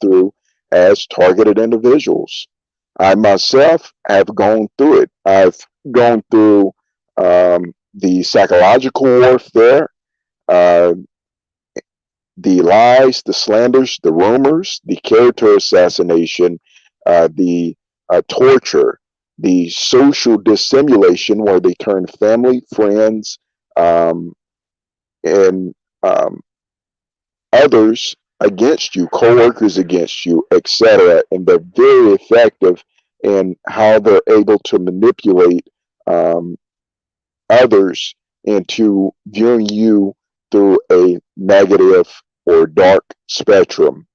through as targeted individuals. I myself have gone through it. I've gone through the psychological warfare, uh, the lies, the slanders, the rumors, the character assassination, the torture, the social dissimulation where they turn family, friends, um, and others against you, coworkers against you, etc. And they're very effective in how they're able to manipulate um, others into viewing you through a negative or dark spectrum.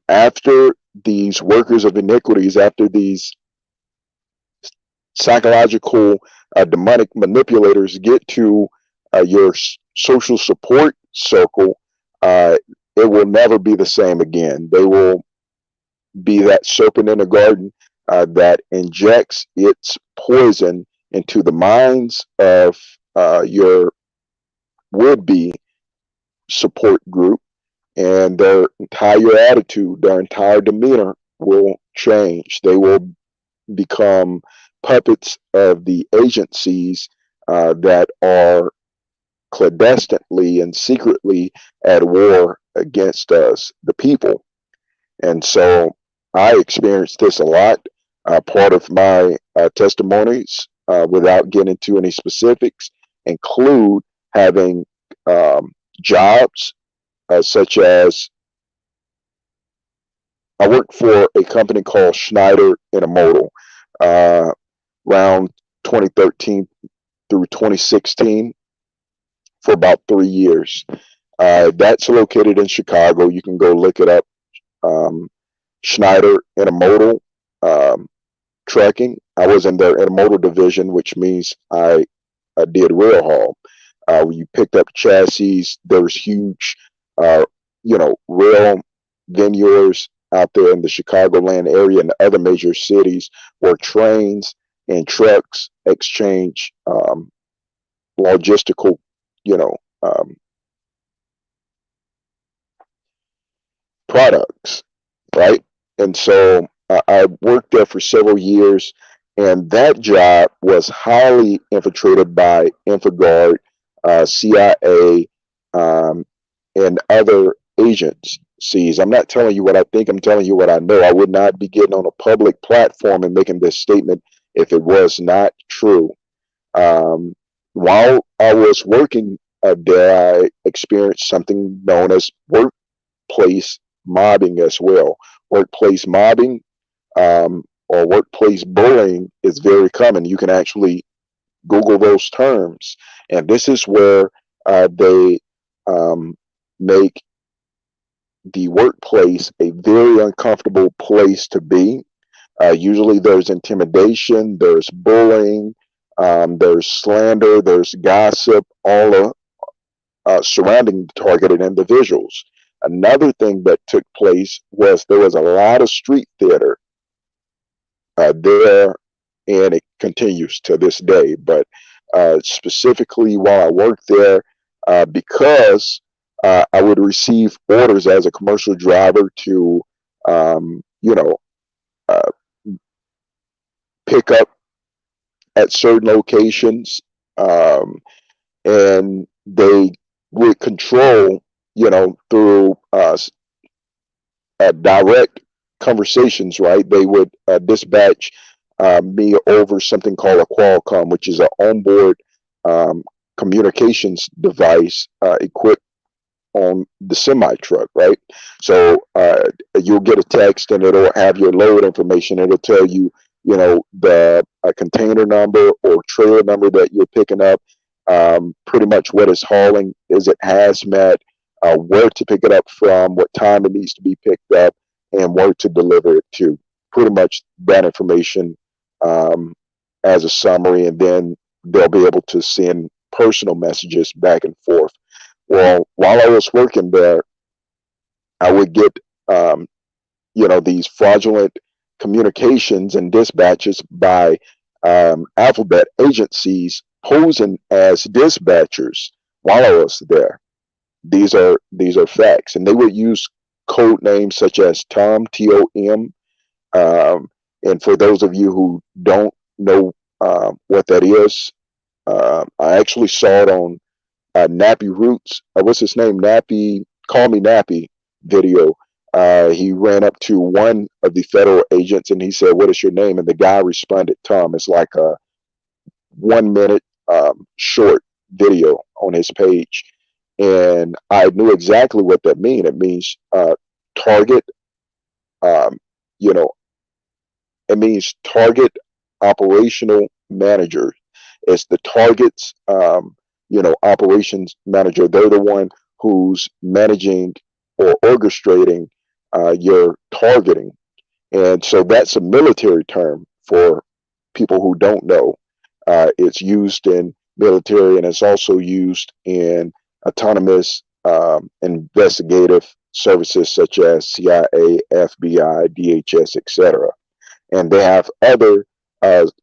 After these workers of iniquities, after these psychological demonic manipulators get to your social support circle, it will never be the same again. They will be that serpent in the garden that injects its poison into the minds of your would-be support group, and their entire attitude, their entire demeanor will change. They will become puppets of the agencies that are clandestinely and secretly at war against us, the people. And so I experienced this a lot. Part of my testimonies, without getting into any specifics, include having jobs such as I worked for a company called Schneider Intermodal uh, around 2013 through 2016 for about 3 years. That's located in Chicago. You can go look it up. Um, Schneider Intermodal um, Trucking. I was in their intermodal division, which means I did rail haul. When you picked up chassis, there's huge, uh, rail venues out there in the Chicagoland area and other major cities where trains and trucks exchange logistical, you know, um, products, right? And so I worked there for several years, and that job was highly infiltrated by InfoGuard, CIA, um, and other agencies. I'm not telling you what I think, I'm telling you what I know. I would not be getting on a public platform and making this statement if it was not true. Um, while I was working there, I experienced something known as workplace mobbing as well. Workplace mobbing or workplace bullying is very common. You can actually Google those terms, and this is where they um, make the workplace a very uncomfortable place to be. Usually, there's intimidation, there's bullying, there's slander, there's gossip, all surrounding targeted individuals. Another thing that took place was there was a lot of street theater there, and it continues to this day. But specifically, while I worked there, because I would receive orders as a commercial driver to, you know, uh, pick up at certain locations, um, and they would control, through direct conversations, right? They would dispatch me over something called a Qualcomm, which is an onboard um, communications device equipped on the semi truck, right? So you'll get a text and it'll have your load information. It'll tell you, the container number or trailer number that you're picking up, pretty much what it's hauling. Is it hazmat? Where to pick it up from? What time it needs to be picked up? And where to deliver it to. Pretty much that information um, as a summary, and then they'll be able to send personal messages back and forth. Well, while I was working there, I would get, these fraudulent communications and dispatches by alphabet agencies posing as dispatchers while I was there. These are facts, and they would use code names such as Tom, Tom. Um, and for those of you who don't know what that is, I actually saw it on Nappy Roots. What's his name? Nappy, Call Me Nappy video. He ran up to one of the federal agents and he said, "What is your name?" And the guy responded, "Tom." It's like a 1 minute short video on his page. And I knew exactly what that means. It means target, um, you know, it means target operational manager. It's the target's, operations manager. They're the one who's managing or orchestrating your targeting. And so that's a military term for people who don't know. It's used in military and it's also used in autonomous investigative services such as CIA, FBI, DHS, etc. And they have other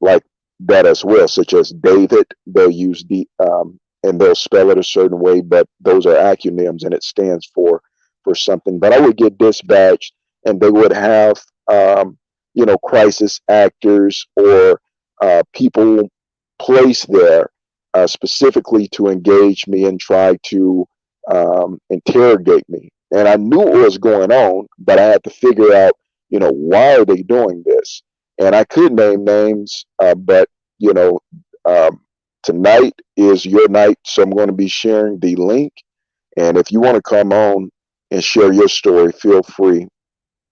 like that as well, such as David. They'll use and they'll spell it a certain way, but those are acronyms and it stands for something. But I would get dispatched, and they would have crisis actors or people placed there specifically to engage me and try to interrogate me. And I knew what was going on, but I had to figure out, why are they doing this? And I could name names, but you know, um, tonight is your night, so I'm going to be sharing the link. And if you want to come on and share your story, feel free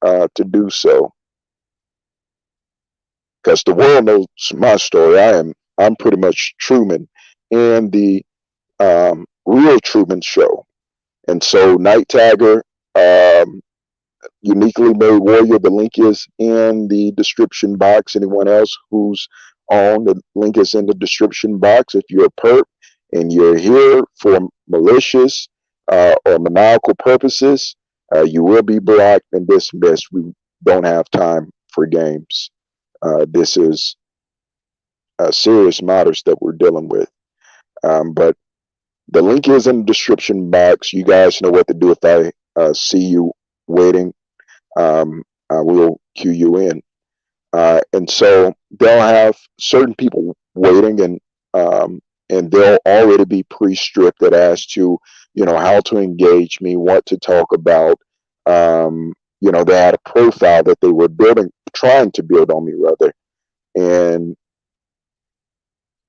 to do so, because the world knows my story. I'm pretty much Truman and the real Truman Show. And so, Night Tagger, um, Uniquely Made Warrior. The link is in the description box. Anyone else who's on, the link is in the description box. If you're a perp and you're here for malicious or maniacal purposes, you will be blocked and dismissed. We don't have time for games. This is serious matters that we're dealing with. But the link is in the description box. You guys know what to do if I see you waiting. I will cue you in. And so they'll have certain people waiting, and they'll already be pre-scripted as to, how to engage me, what to talk about. They had a profile that they were trying to build on me rather, and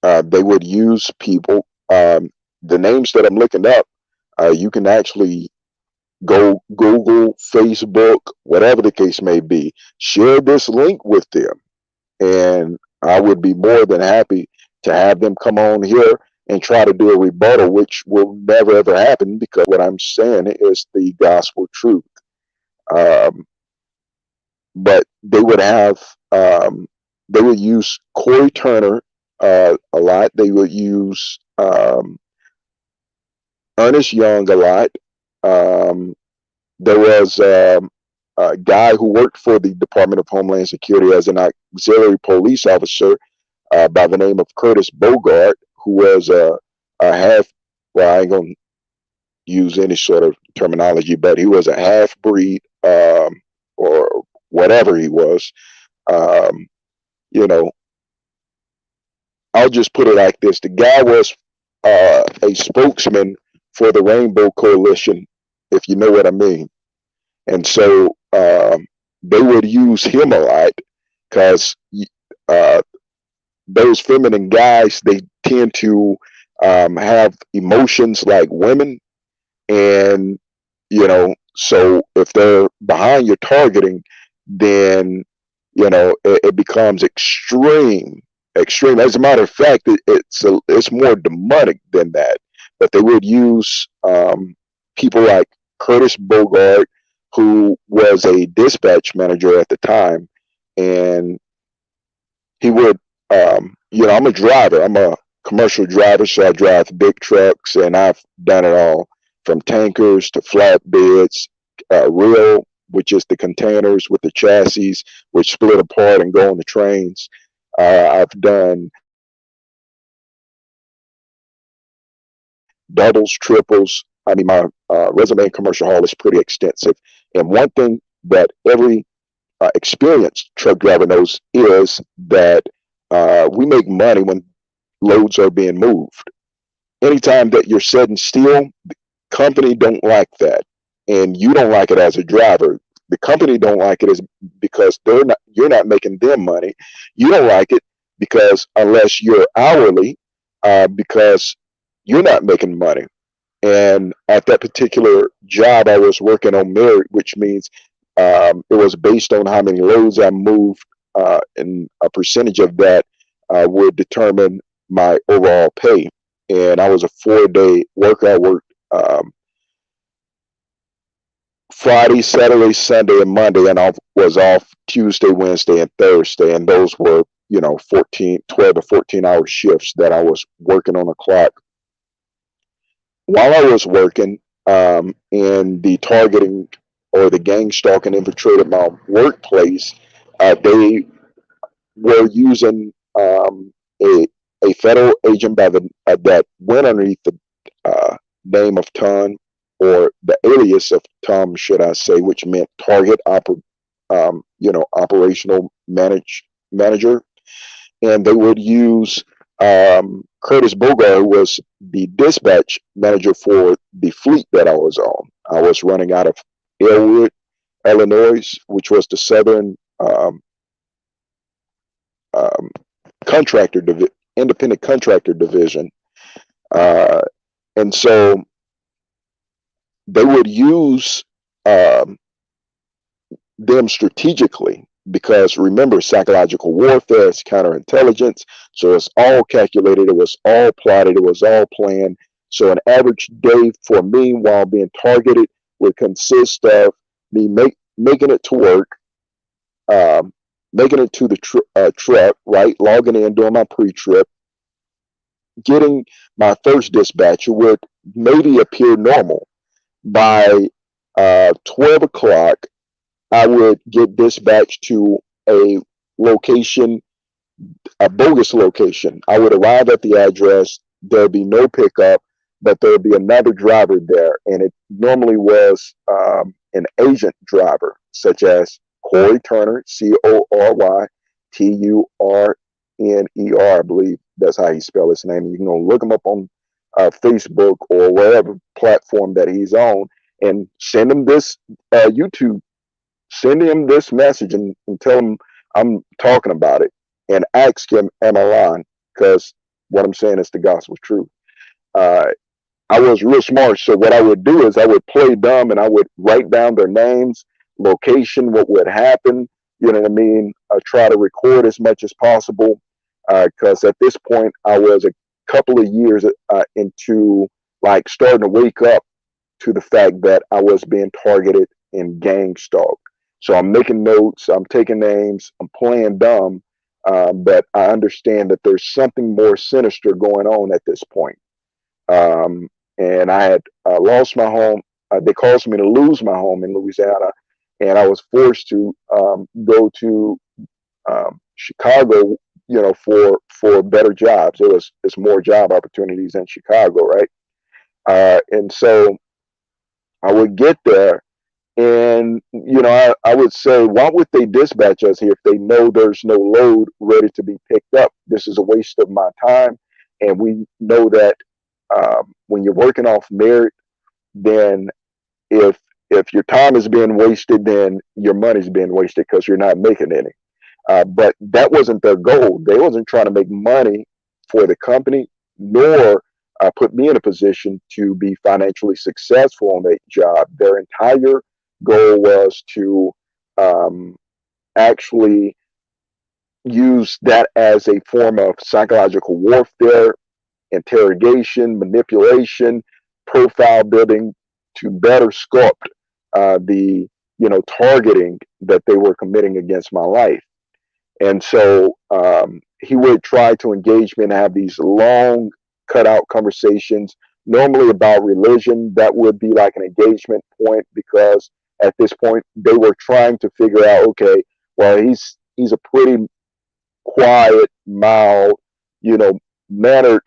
they would use people. The names that I'm looking up, you can actually go Google, Facebook, whatever the case may be, share this link with them. And I would be more than happy to have them come on here and try to do a rebuttal, which will never ever happen because what I'm saying is the gospel truth. Um, but they would use Corey Turner a lot. They would use Ernest Young a lot. Um, there was a guy who worked for the Department of Homeland Security as an auxiliary police officer by the name of Curtis Bogart, who was a half, well, I ain't going to use any sort of terminology, but he was a half breed or whatever he was. Um, you know, I'll just put it like this. The guy was a spokesman for the Rainbow Coalition, if you know what I mean. And so they would use him a lot because uh, those feminine guys, they tend to have emotions like women. And, so if they're behind your targeting, then, it becomes extreme, extreme. As a matter of fact, it's more demonic than that. But they would use people like Curtis Bogart, who was a dispatch manager at the time, and he would, I'm a driver. I'm a commercial driver, so I drive big trucks, and I've done it all from tankers to flatbeds, rail, which is the containers with the chassis, which split apart and go on the trains. I've done doubles, triples. I mean, my resume in commercial haul is pretty extensive. And one thing that every experienced truck driver knows is that we make money when loads are being moved. Anytime that you're setting still, the company don't like that, and you don't like it as a driver. The company don't like it is because you're not making them money. You don't like it because unless you're hourly, because you're not making money. And at that particular job, I was working on merit, which means it was based on how many loads I moved, and a percentage of that would determine my overall pay. And I was a 4-day worker. I worked Friday, Saturday, Sunday, and Monday, and I was off Tuesday, Wednesday, and Thursday. And those were, 12 to 14 hour shifts that I was working on the clock. While I was working, in the targeting or the gang stalking infiltrated my workplace, they were using a federal agent that went underneath the name of Tom, or the alias of Tom, should I say, which meant target operational manager. And they would use Curtis Bogart, who was the dispatch manager for the fleet that I was on. I was running out of Elwood, Illinois, which was the southern um, independent contractor division. Uh, and so they would use um, them strategically, because remember, psychological warfare is counterintelligence. So it's all calculated, it was all plotted, it was all planned. So an average day for me while being targeted would consist of me making it to work, um, making it to the truck, right, logging in, doing my pre-trip, getting my first dispatcher would maybe appear normal. By 12 o'clock, I would get dispatched to a location, a bogus location. I would arrive at the address. There'd be no pickup, but there'd be another driver there. And it normally was an agent driver, such as Corey Turner, Corynner, I believe that's how he spelled his name. You can go look him up on Facebook or wherever platform that he's on, and send him this YouTube, send him this message, and tell him I'm talking about it, and ask him, am I lying? Because what I'm saying is the gospel truth. Uh, I was real smart, so what I would do is I would play dumb, and I would write down their names, location, what would happen. You know what I mean? I try to record as much as possible, because at this point I was a couple of years into like starting to wake up to the fact that I was being targeted and gang stalked. So I'm making notes, I'm taking names, I'm playing dumb, but I understand that there's something more sinister going on at this point. Um, and I had lost my home. They caused me to lose my home in Louisiana, and I was forced to go to Chicago, for better jobs. It's more job opportunities in Chicago, right? And so I would get there, and I would say, why would they dispatch us here if they know there's no load ready to be picked up? This is a waste of my time, and we know that when you're working off merit, then if your time is being wasted, then your money's being wasted because you're not making any. But that wasn't their goal. They wasn't trying to make money for the company, nor put me in a position to be financially successful on that job. Their entire goal was to um, actually use that as a form of psychological warfare, interrogation, manipulation, profile building, to better sculpt the targeting that they were committing against my life. And so he would try to engage me and have these long, cut out conversations, normally about religion. That would be like an engagement point, because at this point they were trying to figure out, okay, well, he's a pretty quiet, mild, mannered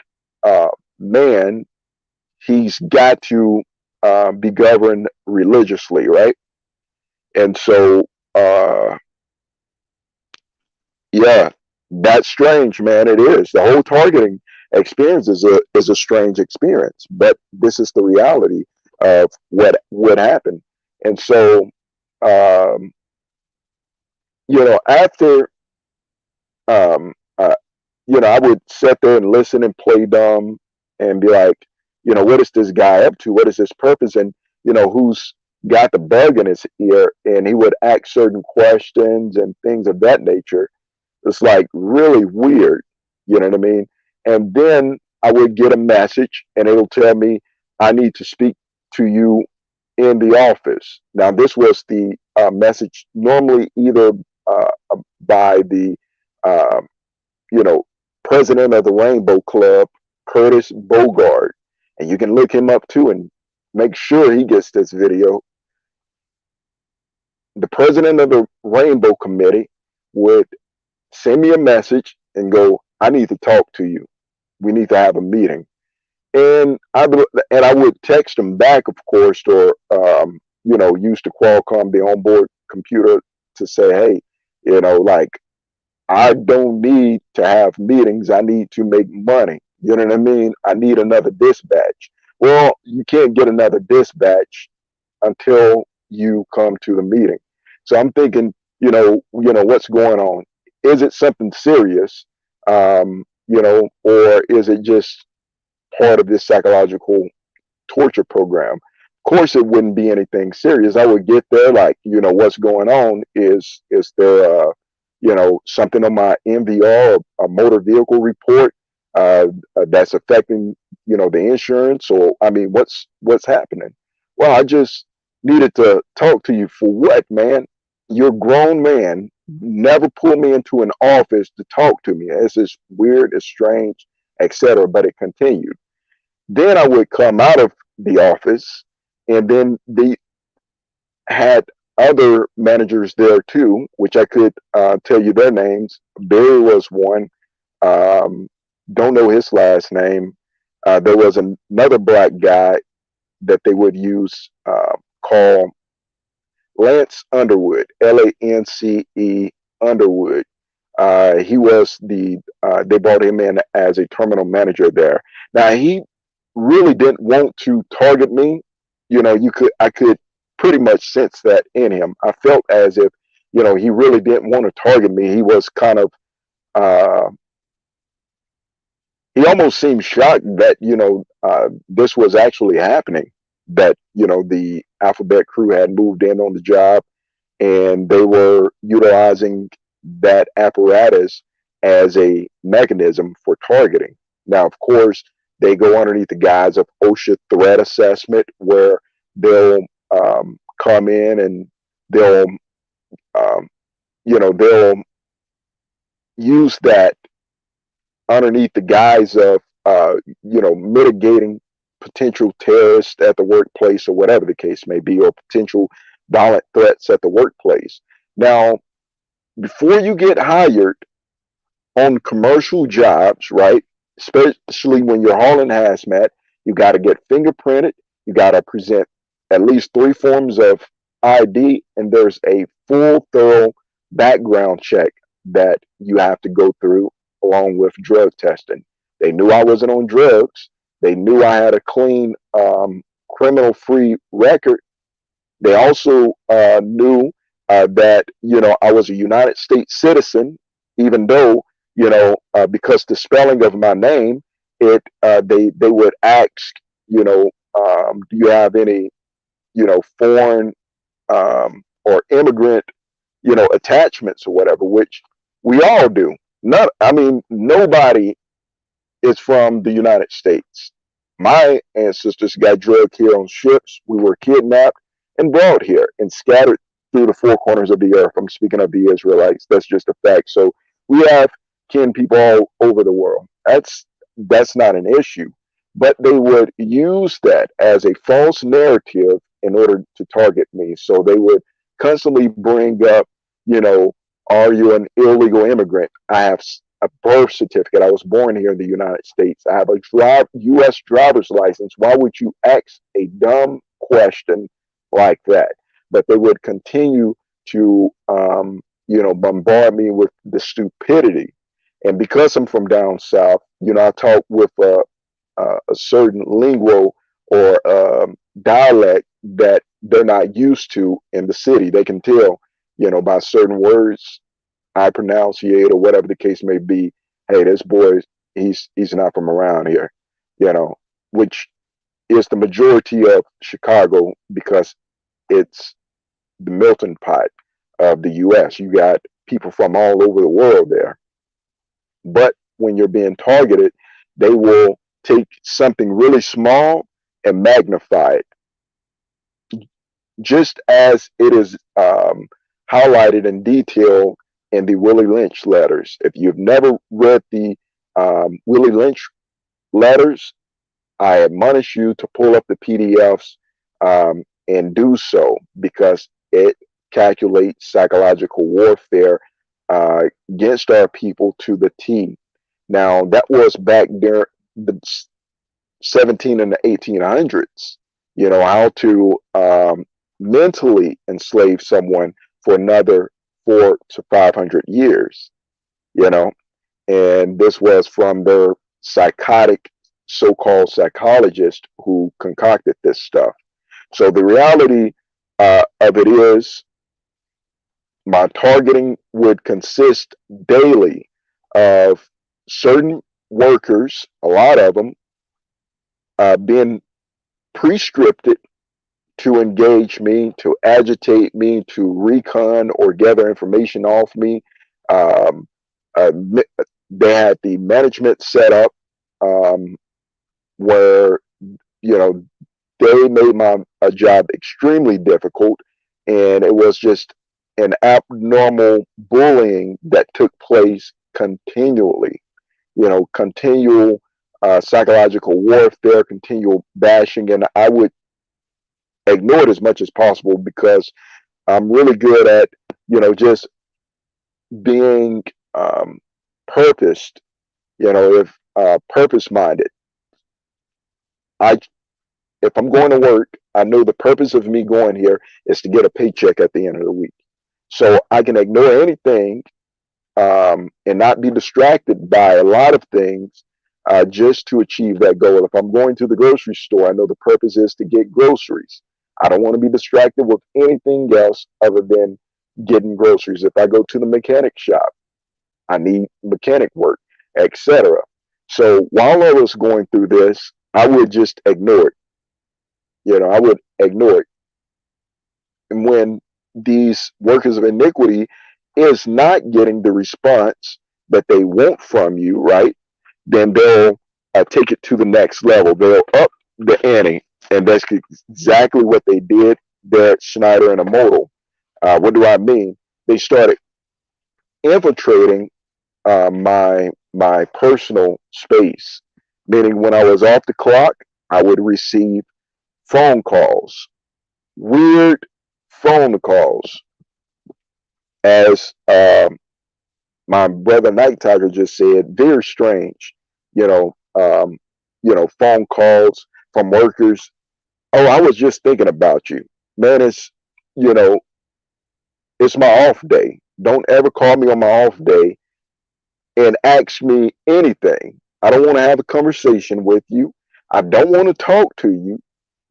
man. He's got to be governed religiously, right? And so, yeah, that's strange, man. It is. The whole targeting experience is a strange experience, but this is the reality of what happened. And so, um, after um, uh, I would sit there and listen and play dumb and be like, what is this guy up to? What is his purpose? And who's got the bug in his ear? And he would ask certain questions and things of that nature. It's like really weird. You know what I mean? And then I would get a message and it'll tell me I need to speak to you in the office. Now, this was the message normally either by the, uh, you know, president of the Rainbow Club, Curtis Bogart. And you can look him up too and make sure he gets this video. The president of the Rainbow Committee would send me a message and go, I need to talk to you. We need to have a meeting. And I would text him back, of course, or use the Qualcomm, the onboard computer, to say, hey, like I don't need to have meetings. I need to make money. You know what I mean? I need another dispatch. Well, you can't get another dispatch until you come to the meeting. So I'm thinking, what's going on? Is it something serious? Or is it just part of this psychological torture program? Of course, it wouldn't be anything serious. I would get there like, what's going on? Is there, something on my MVR, a motor vehicle report that's affecting, the insurance? Or I mean, what's happening? Well, I just needed to talk to you for what, man? You're a grown man. Never pull me into an office to talk to me. It's just weird, it's strange, etc. But it continued. Then I would come out of the office, and then they had other managers there too, which I could tell you their names. Barry was one. Um, don't know his last name. There was another black guy that they would use called Lance Underwood, Lance Underwood. He was they brought him in as a terminal manager there. Now, he really didn't want to target me. I could pretty much sense that in him. I felt as if, he really didn't want to target me. He was kind of, uh, he almost seemed shocked that, this was actually happening, that, the Alphabet crew had moved in on the job and they were utilizing that apparatus as a mechanism for targeting. Now, of course, they go underneath the guise of OSHA threat assessment, where they'll come in and they'll, um, they'll use that underneath the guise of, mitigating potential terrorists at the workplace, or whatever the case may be, or potential violent threats at the workplace. Now, before you get hired on commercial jobs, right, especially when you're hauling hazmat, you got to get fingerprinted. You got to present at least 3 forms of ID, and there's a full, thorough background check that you have to go through, along with drug testing. They knew I wasn't on drugs. They knew I had a clean, criminal-free record. They also knew that I was a United States citizen, even though because the spelling of my name, they would ask, do you have any foreign or immigrant attachments or whatever, which we all do. Nobody is from the United States. My ancestors got drugged here on ships. We were kidnapped and brought here and scattered through the 4 corners of the earth. I'm speaking of the Israelites. That's just a fact. So we have kin people all over the world. That's not an issue. But they would use that as a false narrative in order to target me. So they would constantly bring up, are you an illegal immigrant? I have a birth certificate. I was born here in the United States. I have a U.S. driver's license. Why would you ask a dumb question like that? but they would continue to, bombard me with the stupidity. And because I'm from down south, I talk with a certain lingo or dialect that they're not used to in the city. They can tell, by certain words I pronunciate or whatever the case may be. Hey, this boy, he's not from around here, which is the majority of Chicago because it's the melting pot of the U.S. You got people from all over the world there. But when you're being targeted, they will take something really small and magnify it, just as it is highlighted in detail in the Willie Lynch letters. If you've never read the Willie Lynch letters, I admonish you to pull up the PDFs and do so, because it calculates psychological warfare against our people to the T. Now, that was back during the 17 and the 1800s, how to mentally enslave someone for another 400 to 500 years, and this was from their psychotic so-called psychologist who concocted this stuff. So the reality of it is, my targeting would consist daily of certain workers, a lot of them, being pre-scripted to engage me, to agitate me, to recon or gather information off me. Um, they had the management set up where, they made my job extremely difficult, and it was just an abnormal bullying that took place continually. Continual psychological warfare, continual bashing, and I would ignore it as much as possible because I'm really good at, just being purposed, if purpose minded. I If I'm going to work, I know the purpose of me going here is to get a paycheck at the end of the week. So I can ignore anything and not be distracted by a lot of things just to achieve that goal. If I'm going to the grocery store, I know the purpose is to get groceries. I don't want to be distracted with anything else other than getting groceries. If I go to the mechanic shop, I need mechanic work, etc. So while I was going through this, I would just ignore it. I would ignore it. And when these workers of iniquity is not getting the response that they want from you, right, then they'll take it to the next level. They'll up the ante. And that's exactly what they did there at Schneider and Immortal. What do I mean? They started infiltrating my personal space, meaning when I was off the clock, I would receive phone calls, weird phone calls, as my brother Night Tiger just said, very strange, phone calls from workers. Oh, I was just thinking about you. Man, you know, it's my off day. Don't ever call me on my off day and ask me anything. I don't want to have a conversation with you. I don't want to talk to you.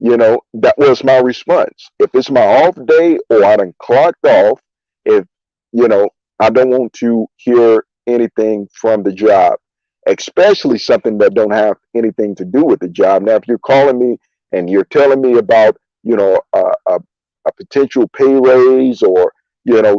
That was my response. If it's my off day or I done clocked off, if, I don't want to hear anything from the job, especially something that don't have anything to do with the job. Now, if you're calling me and you're telling me about, a potential pay raise or,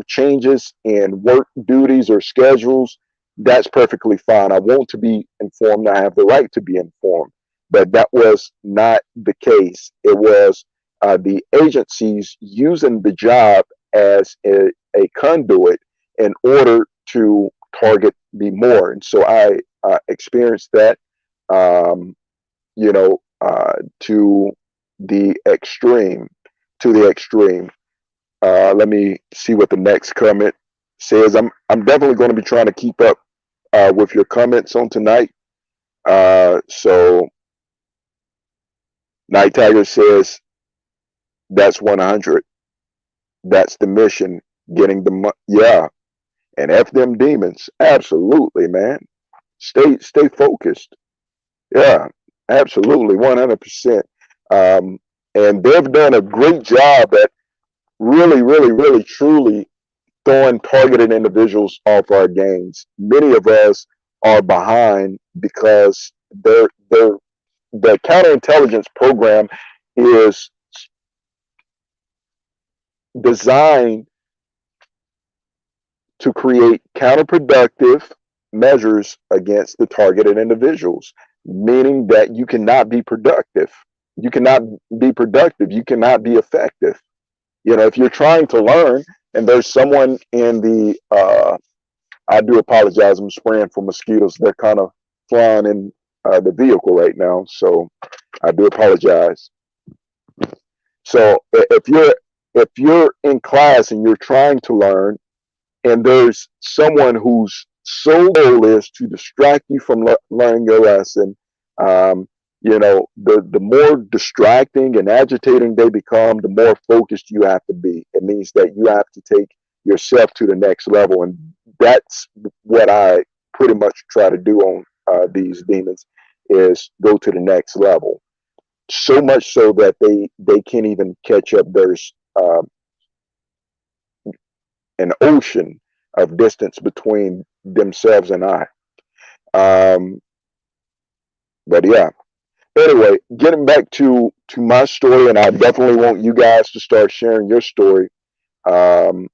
changes in work duties or schedules, that's perfectly fine. I want to be informed. I have the right to be informed. But that was not the case. It was the agencies using the job as a conduit in order to target me more. And so I experienced that, to the extreme. To the extreme. Let me see what the next comment says. I'm definitely going to be trying to keep up with your comments on tonight. So Night Tiger says that's 100. That's the mission. Getting the yeah, and F them demons. Absolutely, man. Stay focused. Yeah, absolutely, 100%. Um, and they've done a great job at really, truly throwing targeted individuals off our games. Many of us are behind because the counterintelligence program is designed to create counterproductive measures against the targeted individuals, meaning that you cannot be productive. You cannot be productive. You cannot be effective. You know, if you're trying to learn and there's someone in the, I do apologize, I'm spraying for mosquitoes. They're kind of flying in the vehicle right now. So I do apologize. So if you're in class and you're trying to learn, and there's someone whose sole goal is to distract you from learning your lesson, um, you know, the more distracting and agitating they become, the more focused you have to be. It means that you have to take yourself to the next level, and that's what I pretty much try to do on these demons, is go to the next level. So much so that they can't even catch up. There's an ocean of distance between themselves and I. Um, but yeah. Anyway, getting back to my story, and I definitely want you guys to start sharing your story. Um,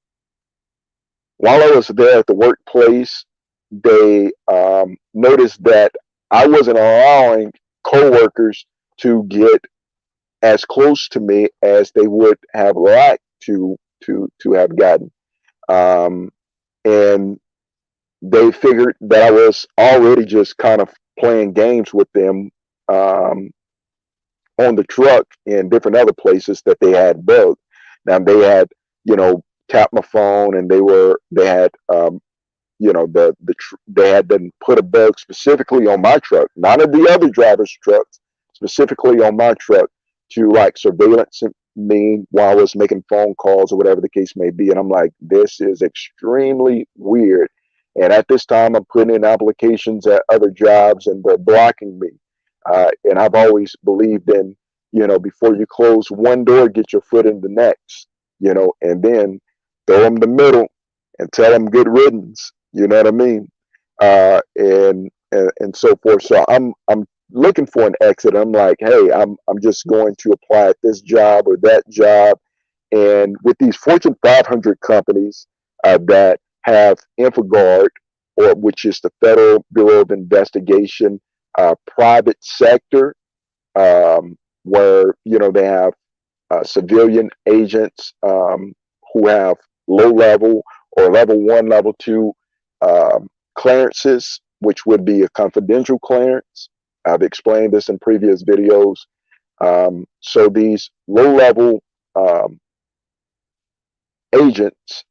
while I was there at the workplace, they noticed that I wasn't allowing coworkers to get as close to me as they would have liked to have gotten. Um, and they figured that I was already just kind of playing games with them um, on the truck and different other places that they had bugged. Now they had, you know, tapped my phone, and they had, you know, they had them put a bug specifically on my truck, none of the other drivers' trucks, specifically on my truck, to like surveillance me while I was making phone calls or whatever the case may be. And I'm like, this is extremely weird. And at this time, I'm putting in applications at other jobs, and they're blocking me. And I've always believed in, you know, before you close one door, get your foot in the next, you know, and then throw them the middle and tell them good riddance. You know what I mean? And so forth. So I'm looking for an exit. I'm like, hey, I'm just going to apply at this job or that job. And with these Fortune 500 companies that have InfoGuard, or which is the Federal Bureau of Investigation, private sector, where, you know, they have civilian agents who have low level or level one, level two clearances, which would be a confidential clearance. I've explained this in previous videos. So these low level agents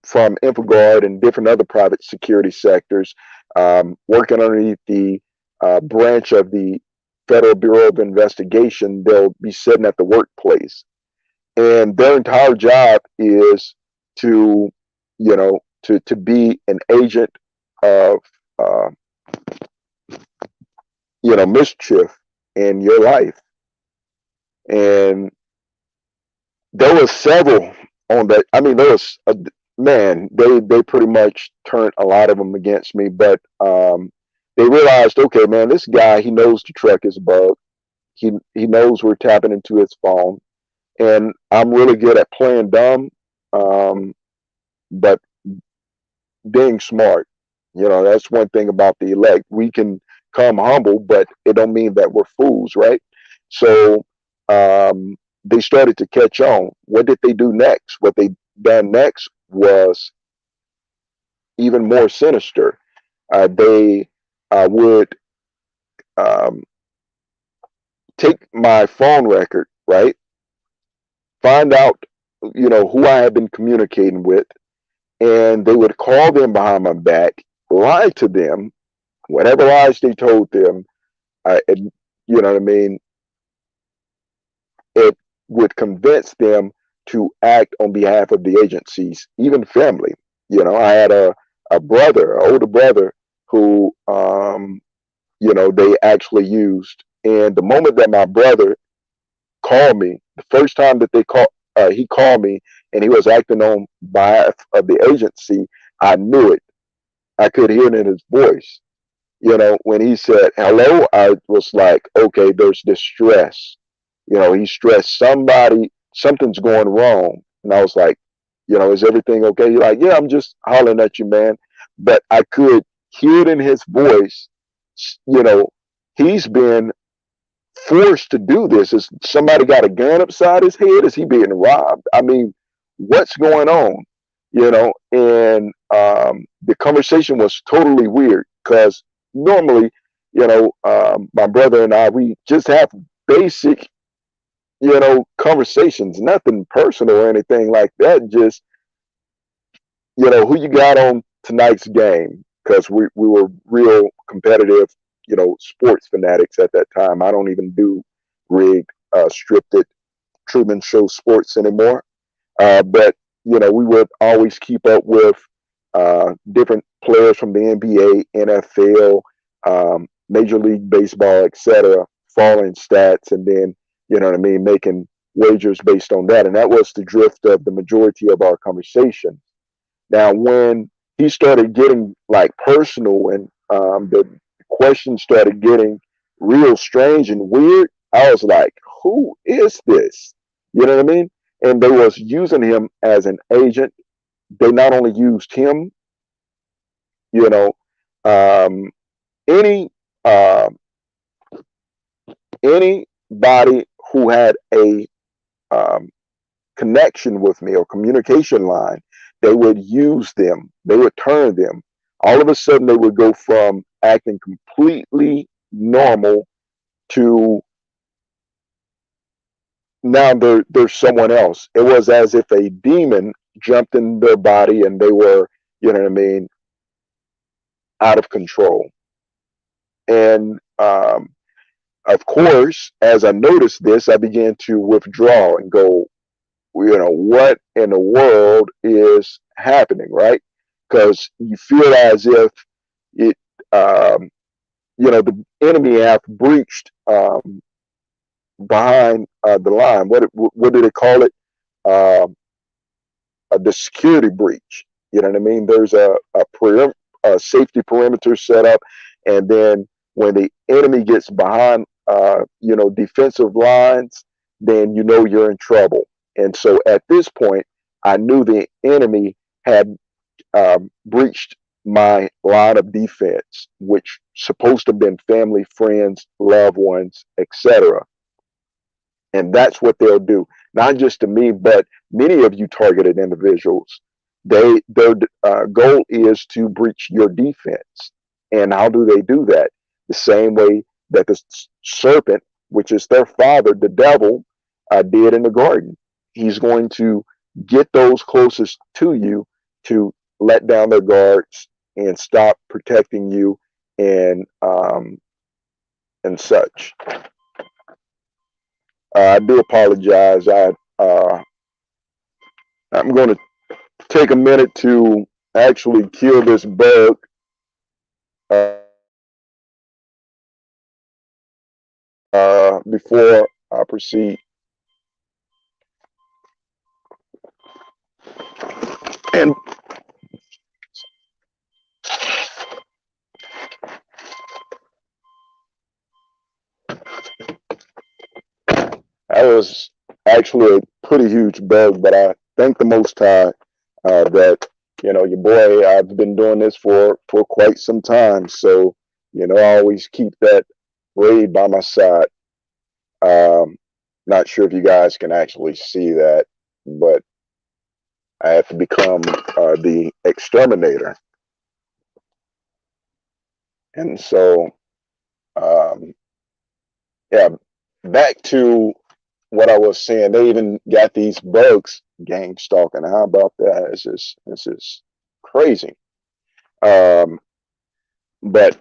from InfoGuard and different other private security sectors working underneath the branch of the Federal Bureau of Investigation, they'll be sitting at the workplace. And their entire job is to, you know, to be an agent of, uh, you know, mischief in your life. And there was several on that. I mean, there was a, man. They pretty much turned a lot of them against me, but they realized, okay, man, this guy, he knows the truck is bugged. He knows we're tapping into his phone, and I'm really good at playing dumb, um, but being smart. You know, that's one thing about the elect. We can come humble, but it don't mean that we're fools, right? So they started to catch on. What did they do next? What they done next was even more sinister. They would um, take my phone record, right? Find out, you know, who I had been communicating with, and they would call them behind my back, lie to them, whatever lies they told them, and, you know what I mean, it would convince them to act on behalf of the agencies, even family. I had a brother, an older brother, who they actually used. And the moment that my brother called me, the first time that he called me, and he was acting on behalf of the agency, I knew it. I could hear it in his voice. When he said hello, I was like, okay, there's distress. He's stressed. Something's going wrong. And I was like, is everything okay? He's like, yeah, I'm just hollering at you, man. But I could hear it in his voice. You know, he's been forced to do this. Is somebody got a gun upside his head? Is he being robbed? I mean, what's going on? And the conversation was totally weird because normally, my brother and I, we just have basic, conversations, nothing personal or anything like that. Just, who you got on tonight's game? Because we were real competitive, sports fanatics at that time. I don't even do rigged, scripted Truman Show sports anymore. But we would always keep up with different players from the NBA, NFL, Major League Baseball, etc., following stats, and then what I mean, making wagers based on that. And that was the drift of the majority of our conversation. Now, when he started getting like personal and the questions started getting real strange and weird, I was like, who is this? You know what I mean? And they was using him as an agent. They not only used him, you know, um, any uh, anybody who had a um, connection with me or communication line, they would use them. They would turn them. All of a sudden, they would go from acting completely normal to now they're someone else. It was as if a demon jumped in their body and they were, what I mean, out of control. And of course, as I noticed this, I began to withdraw and go, what in the world is happening, right? Because you feel as if it, um, the enemy have breached behind the line. What do they call it? Um, the security breach. You know what I mean? There's a safety perimeter set up, and then when the enemy gets behind, defensive lines, then you're in trouble. And so at this point, I knew the enemy had breached my line of defense, which supposed to have been family, friends, loved ones, etc. And that's what they'll do, not just to me, but many of you targeted individuals. Their goal is to breach your defense. And how do they do that? The same way that the serpent, which is their father, the devil, did in the garden. He's going to get those closest to you to let down their guards and stop protecting you and such. I do apologize. I'm going to take a minute to actually kill this bug before I proceed. And that was actually a pretty huge bug, but I thank the Most High that your boy. I've been doing this for quite some time, so I always keep that raid by my side. Um, Not sure if you guys can actually see that, but I have to become the exterminator, and so um, yeah. Back to what I was saying, they even got these bugs gang stalking. How about that? This is crazy. Um, but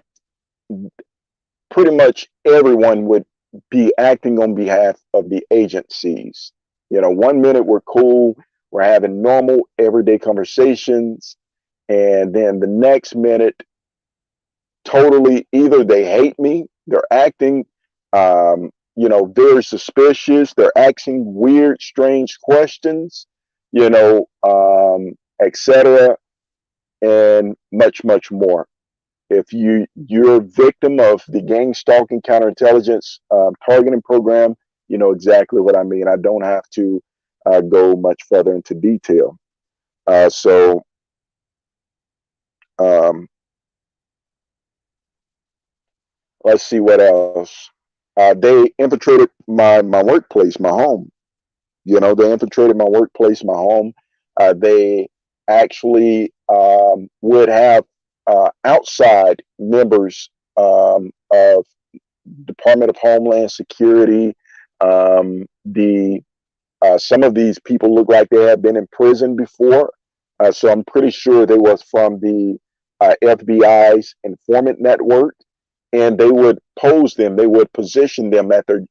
pretty much everyone would be acting on behalf of the agencies. You know, 1 minute we're cool, we're having normal everyday conversations, and then the next minute, totally, either they hate me, they're acting, very suspicious, they're asking weird, strange questions, etc., and much, much more. If you're a victim of the gang stalking counterintelligence targeting program, you know exactly what I mean. I don't have to go much further into detail. So um, let's see what else. They infiltrated my workplace, my home. You know, they infiltrated my workplace, my home. They actually would have outside members of Department of Homeland Security. The Some of these people look like they have been in prison before, so I'm pretty sure they was from the FBI's informant network, and they would pose them, they would position them at their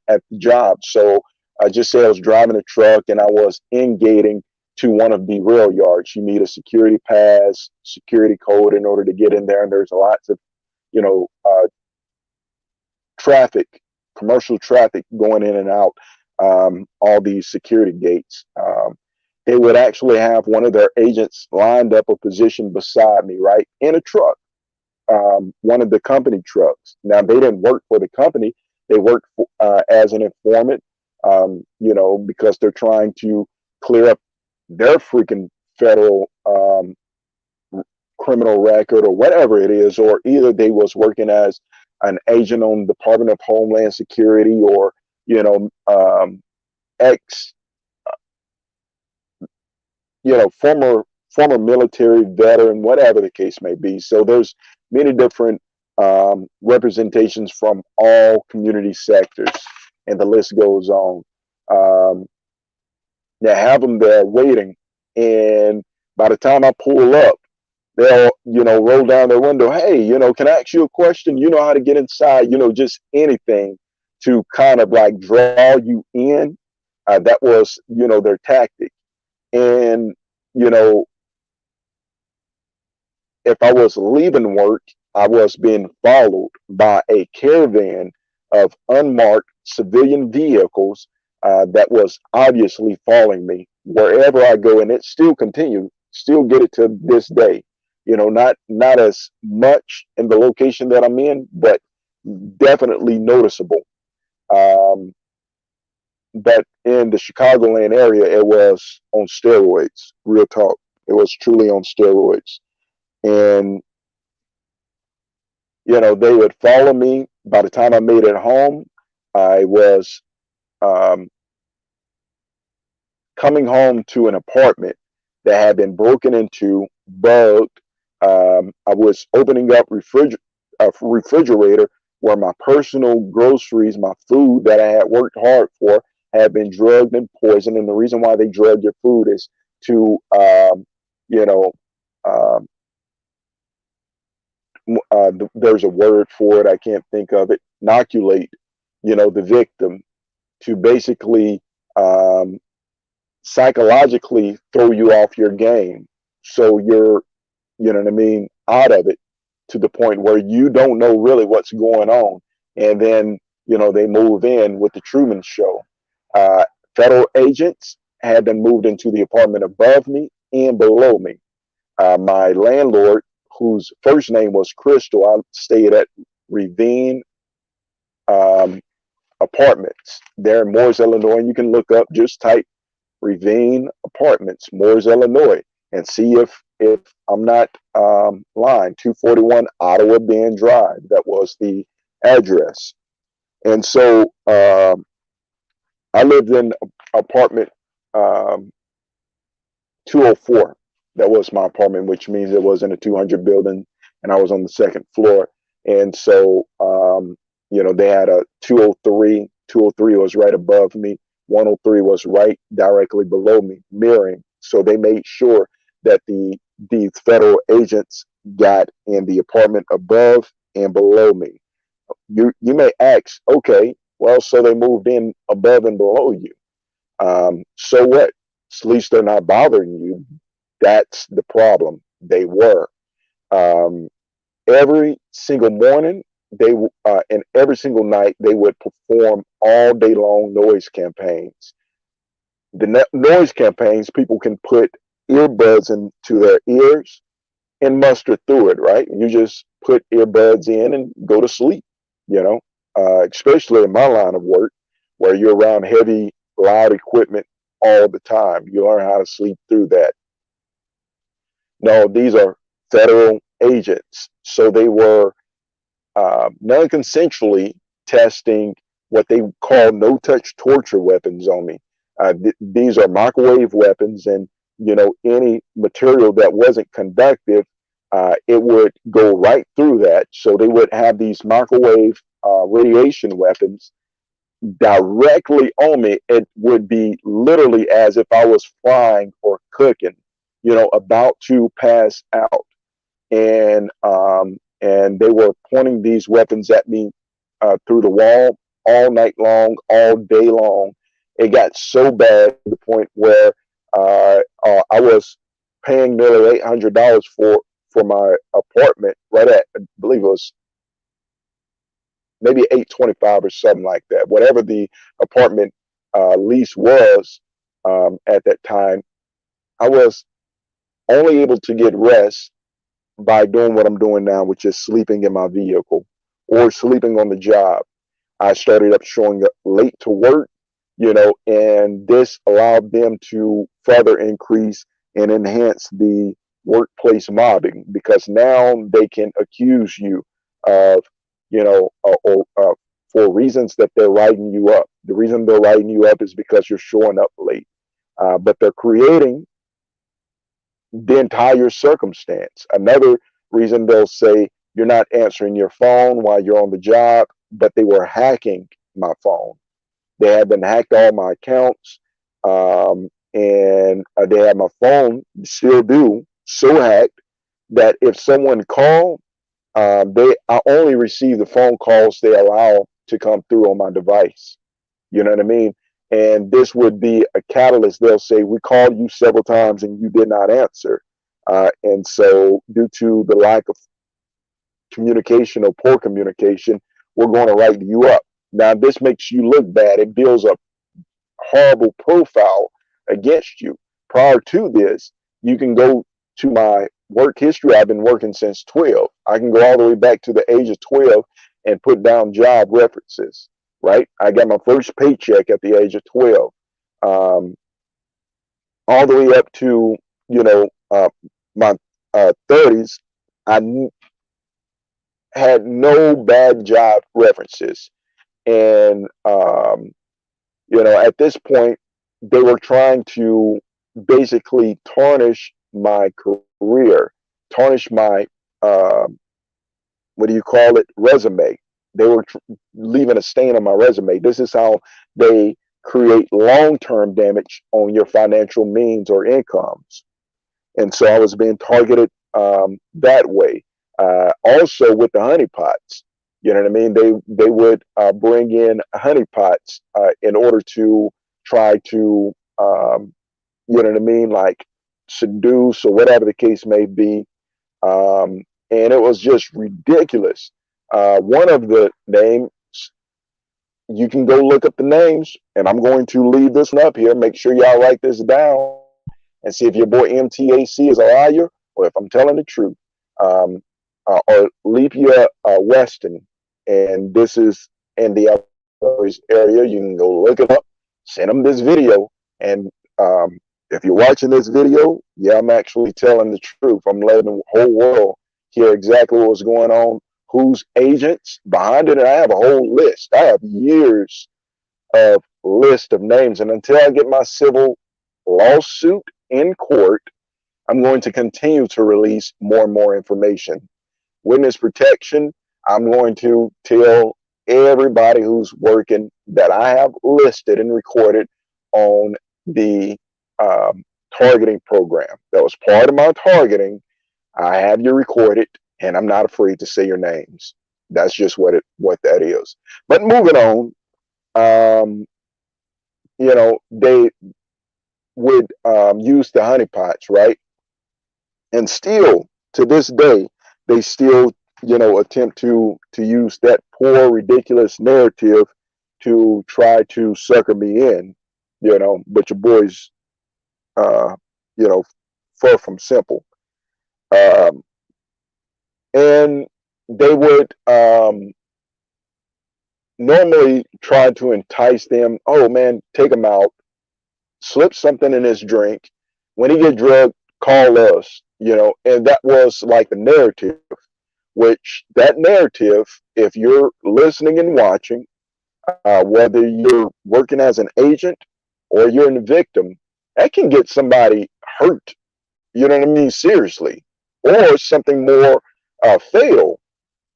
at the job. So I just say I was driving a truck and I was in gating to one of the rail yards. You need a security pass, security code in order to get in there, and there's lots of you know uh, traffic, commercial traffic going in and out, all these security gates. They would actually have one of their agents lined up a position beside me, right, in a truck, one of the company trucks. Now, they didn't work for the company, they worked as an informant, because they're trying to clear up their freaking federal criminal record or whatever it is, or either they was working as an agent on the Department of Homeland Security, or ex former military veteran, whatever the case may be. So there's many different representations from all community sectors, and the list goes on. Um, they have them there waiting, and by the time I pull up, they'll roll down their window. Hey, can I ask you a question? You know how to get inside? Just anything to kind of like draw you in. That was their tactic. And you know if I was leaving work, I was being followed by a caravan of unmarked civilian vehicles that was obviously following me wherever I go, and it still continues, still get it to this day. Not as much in the location that I'm in, but definitely noticeable. Um, but in the Chicagoland area, it was on steroids. Real talk, it was truly on steroids. And they would follow me. By the time I made it home, I was um, coming home to an apartment that had been broken into, bugged. I was opening up a refrigerator where my personal groceries, my food that I had worked hard for, had been drugged and poisoned. And the reason why they drug your food is to, you know, um, there's a word for it. I can't think of it. Inoculate, the victim, to basically um, psychologically throw you off your game. So you're, what I mean, out of it, to the point where you don't know really what's going on. And then, they move in with the Truman Show. Federal agents had been moved into the apartment above me and below me. My landlord, whose first name was Crystal, I stayed at Ravine um, Apartments there in Moores, Illinois. And you can look up, just type Ravine Apartments, Moores, Illinois, and see if I'm not lying. 241 Ottawa Bend Drive. That was the address. And so I lived in apartment um, 204. That was my apartment, which means it was in a 200 building, and I was on the second floor. And so, they had a 203. 203 was right above me. 103 was right directly below me, mirroring. So they made sure that these federal agents got in the apartment above and below me. You may ask, okay, well, so they moved in above and below you. So what? At least they're not bothering you. That's the problem. They were. Um, every single morning, and every single night, they would perform all day long noise campaigns. The noise campaigns, people can put earbuds into their ears and muster through it, right? You just put earbuds in and go to sleep, you know, especially in my line of work where you're around heavy, loud equipment all the time. You learn how to sleep through that. No, these are federal agents. So they were non-consensually testing what they call no-touch torture weapons on me. These are microwave weapons, and any material that wasn't conductive, it would go right through that. So they would have these microwave radiation weapons directly on me. It would be literally as if I was frying or cooking, about to pass out, and they were pointing these weapons at me through the wall all night long, all day long. It got so bad to the point where I was paying nearly $800 for my apartment. Right at, I believe it was maybe 825 or something like that. Whatever the apartment lease was at that time, I was only able to get rest by doing what I'm doing now, which is sleeping in my vehicle or sleeping on the job. I started up showing up late to work, and this allowed them to further increase and enhance the workplace mobbing, because now they can accuse you of, for reasons that they're writing you up. The reason they're writing you up is because you're showing up late, but they're creating the entire circumstance. Another reason, they'll say you're not answering your phone while you're on the job, but they were hacking my phone. They had been hacked all my accounts, and they had my phone, still do, so hacked that if someone called, I only receive the phone calls they allow to come through on my device. You know what I mean? And this would be a catalyst. They'll say, we called you several times and you did not answer. And so, due to the lack of communication or poor communication, we're going to write you up. Now, this makes you look bad. It builds a horrible profile against you. Prior to this, you can go to my work history. I've been working since 12. I can go all the way back to the age of 12 and put down job references, right? I got my first paycheck at the age of 12, all the way up to, my 30s. I had no bad job references. And, at this point, they were trying to basically tarnish my career, tarnish my, what do you call it, resume. They were leaving a stain on my resume. This is how they create long-term damage on your financial means or incomes. And so I was being targeted that way. Also with the honeypots, you know what I mean? They would bring in honeypots in order to try to, you know what I mean, like seduce or whatever the case may be. And it was just ridiculous. One of the names, you can go look up the names, and I'm going to leave this one up here. Make sure y'all write this down and see if your boy MTAC is a liar or if I'm telling the truth. Or Lepia Weston, and this is in the area. You can go look it up, send them this video, and if you're watching this video, yeah, I'm actually telling the truth. I'm letting the whole world hear exactly what's going on, who's agents behind it, and I have a whole list. I have years of list of names, and until I get my civil lawsuit in court, I'm going to continue to release more and more information. Witness protection, I'm going to tell everybody who's working that I have listed and recorded on the targeting program. That was part of my targeting. I have you recorded, and I'm not afraid to say your names. That's just what that is. But moving on, they would use the honeypots, right? And still to this day, they still, attempt to use that poor, ridiculous narrative to try to sucker me in, but your boy's, uh, you know, far from simple. Um, and they would normally try to entice them. Oh man, take him out, slip something in his drink. When he get drugged, call us, and that was like the narrative, which that narrative, if you're listening and watching, whether you're working as an agent or you're a victim, that can get somebody hurt, you know what I mean, seriously, or something more fatal.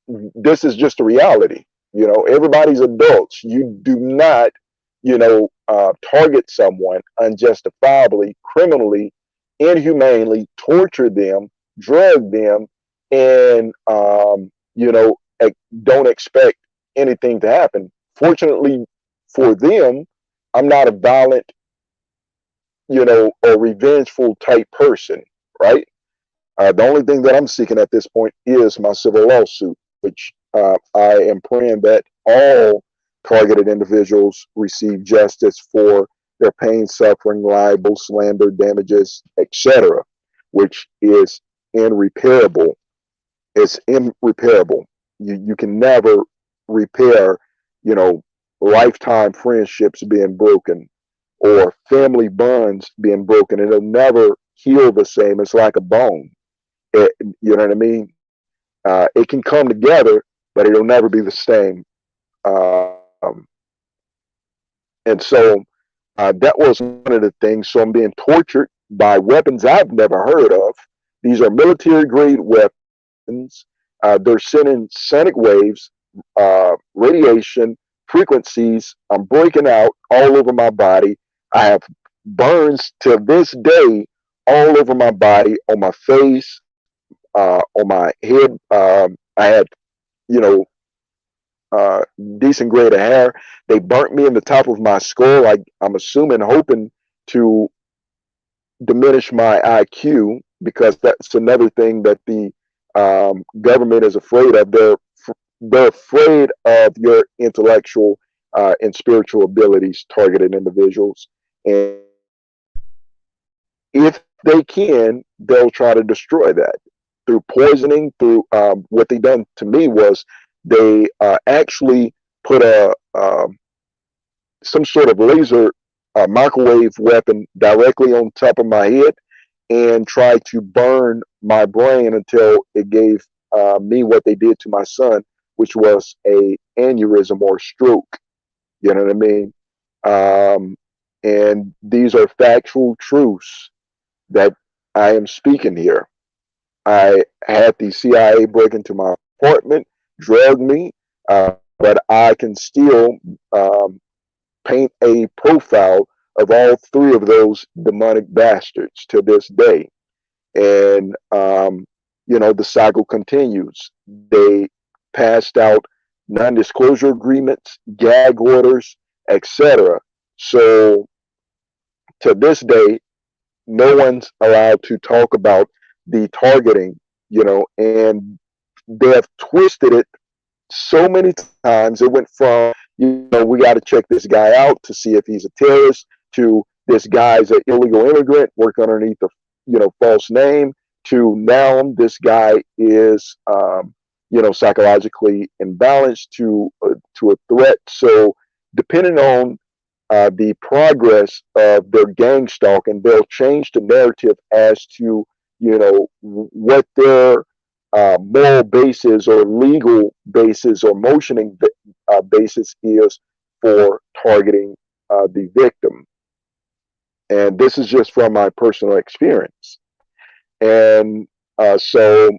This is just a reality. Everybody's adults. You do not, target someone unjustifiably, criminally, inhumanely, torture them, drug them, and, don't expect anything to happen. Fortunately for them, I'm not a violent, or revengeful type person, right? The only thing that I'm seeking at this point is my civil lawsuit, which I am praying that all targeted individuals receive justice for their pain, suffering, libel, slander, damages, etc., which is irreparable. It's irreparable. You can never repair, you know, lifetime friendships being broken or family bonds being broken. It'll never heal the same. It's like a bone. You know what I mean? It can come together, but it'll never be the same. Um, and so that was one of the things. So I'm being tortured by weapons I've never heard of. These are military grade weapons. They're sending sonic waves, radiation, frequencies. I'm breaking out all over my body. I have burns to this day all over my body, on my face, on my head. I had, you know, uh, decent grade of hair. They burnt me in the top of my skull. I'm assuming, hoping to diminish my IQ, because that's another thing that the government is afraid of. They're afraid of your intellectual and spiritual abilities, targeted individuals, and if they can, they'll try to destroy that through poisoning. Through what they done to me was they actually put some sort of laser microwave weapon directly on top of my head and tried to burn my brain until it gave me what they did to my son, which was a aneurysm or stroke. You know what I mean? And these are factual truths that I am speaking here. I had the CIA break into my apartment, drug me, but I can still paint a profile of all three of those demonic bastards to this day. And, the cycle continues. They passed out non disclosure agreements, gag orders, etc. So to this day, no one's allowed to talk about the targeting, and they have twisted it so many times. It went from, we got to check this guy out to see if he's a terrorist, to this guy's an illegal immigrant working underneath a, false name, to now this guy is, psychologically imbalanced, to a threat. So depending on the progress of their gang stalking, they'll change the narrative as to, what their moral basis or legal basis or motioning basis is for targeting the victim. And this is just from my personal experience. And so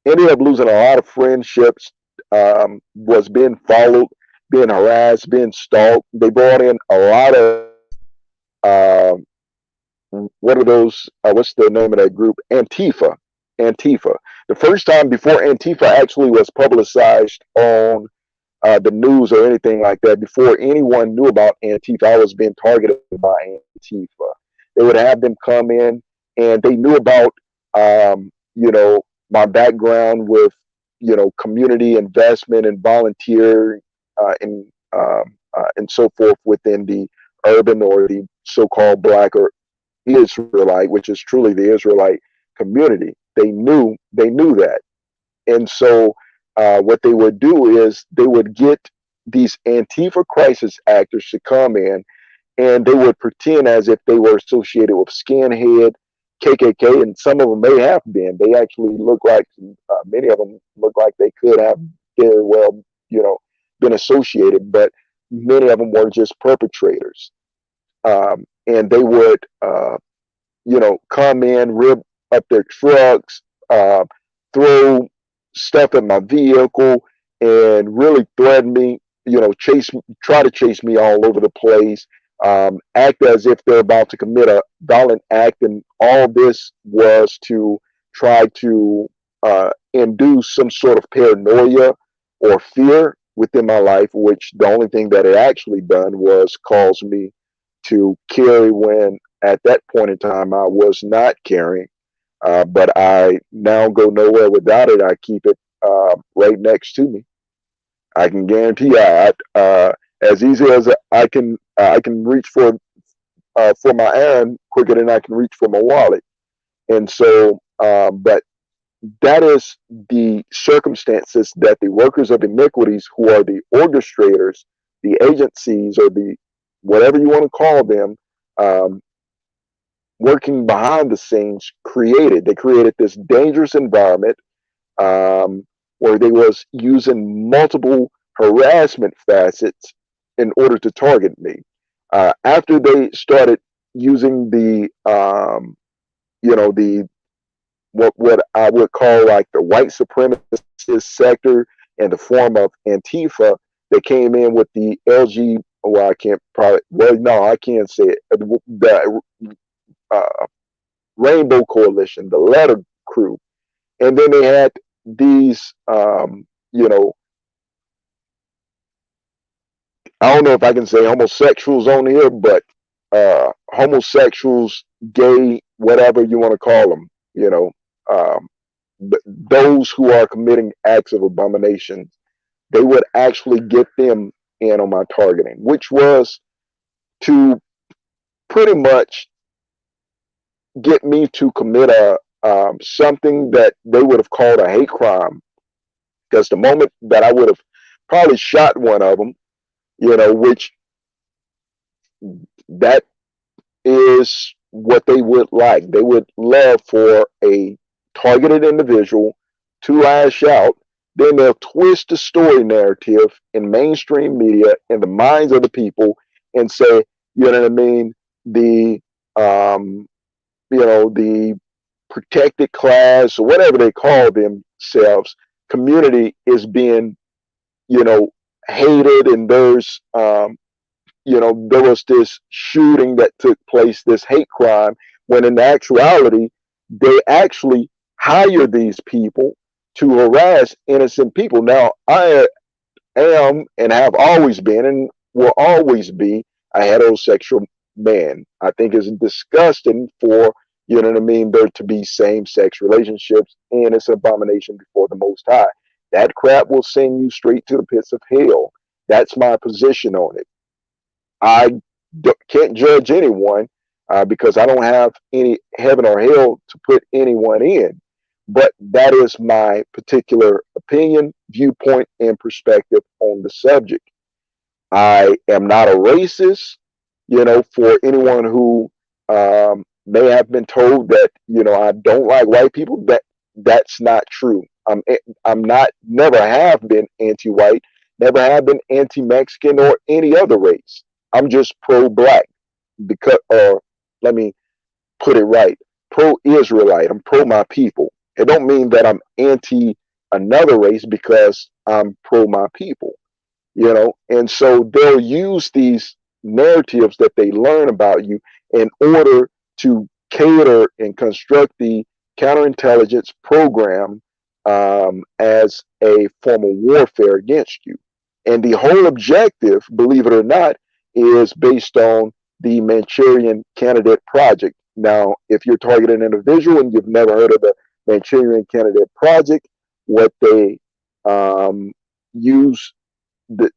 ended up losing a lot of friendships, was being followed, being harassed, being stalked. They brought in a lot of, uh, what are those? What's the name of that group? Antifa. Antifa. The first time before Antifa actually was publicized on the news or anything like that. Before anyone knew about Antifa, I was being targeted by Antifa. They would have them come in, and they knew about, you know, my background with, you know, community investment and volunteer, and so forth within the urban or the so-called black or Israelite, which is truly the Israelite community. They knew that. And so what they would do is they would get these Antifa crisis actors to come in, and they would pretend as if they were associated with skinhead, KKK, and some of them may have been. They actually look like, many of them look like they could have very well, you know, been associated, but many of them were just perpetrators. And they would, you know, come in, rip up their trucks, throw stuff at my vehicle, and really threaten me, you know, try to chase me all over the place, act as if they're about to commit a violent act. And all this was to try to induce some sort of paranoia or fear within my life, which the only thing that it actually done was cause me to carry when at that point in time I was not carrying. But I now go nowhere without it. I keep it right next to me. I can guarantee you, as easy as I can reach for my errand quicker than I can reach for my wallet. And so, but that is the circumstances that the workers of iniquities, who are the orchestrators, the agencies, or the whatever you want to call them, um, working behind the scenes, created. They created this dangerous environment, where they was using multiple harassment facets in order to target me. After they started using the, you know, the what I would call like the white supremacist sector in the form of Antifa, they came in with the LG. Well, I can't probably. Well, no, I can't say it. The uh, Rainbow Coalition, the Letter Crew, and then they had these, you know, I don't know if I can say homosexuals on here, but homosexuals, gay, whatever you want to call them, you know, um, those who are committing acts of abomination, they would actually get them in on my targeting, which was to pretty much get me to commit a, something that they would have called a hate crime. Because the moment that I would have probably shot one of them, you know, which that is what they would like. They would love for a targeted individual to lash out. Then they'll twist the story narrative in mainstream media in the minds of the people and say, you know what I mean, the, you know, the protected class or whatever they call themselves community is being, you know, hated, and there's, you know, there was this shooting that took place, this hate crime, when in actuality, they actually hire these people to harass innocent people. Now, I am and have always been and will always be a heterosexual man. I think it's disgusting for, you know what I mean, there to be same sex relationships, and it's an abomination before the Most High. That crap will send you straight to the pits of hell. That's my position on it. I can't judge anyone because I don't have any heaven or hell to put anyone in. But that is my particular opinion, viewpoint, and perspective on the subject. I am not a racist, you know, for anyone who may have been told that, you know, I don't like white people. That's not true. I'm not, never have been anti-white, never have been anti-Mexican or any other race. I'm just pro-black because, or let me put it right, pro-Israelite. I'm pro my people. It don't mean that I'm anti another race because I'm pro my people, you know. And so they'll use these narratives that they learn about you in order to cater and construct the counterintelligence program as a form of warfare against you. And the whole objective, believe it or not, is based on the Manchurian Candidate Project. Now, if you're targeting an individual and you've never heard of the Manchurian Candidate Project, what they use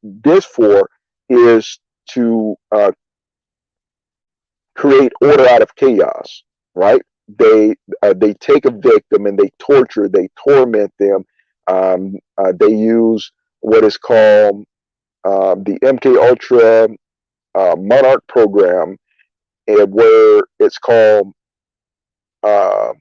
this for is to create order out of chaos, right? They take a victim and they torture, they torment them. They use what is called the MK Ultra Monarch program, where it's called uh,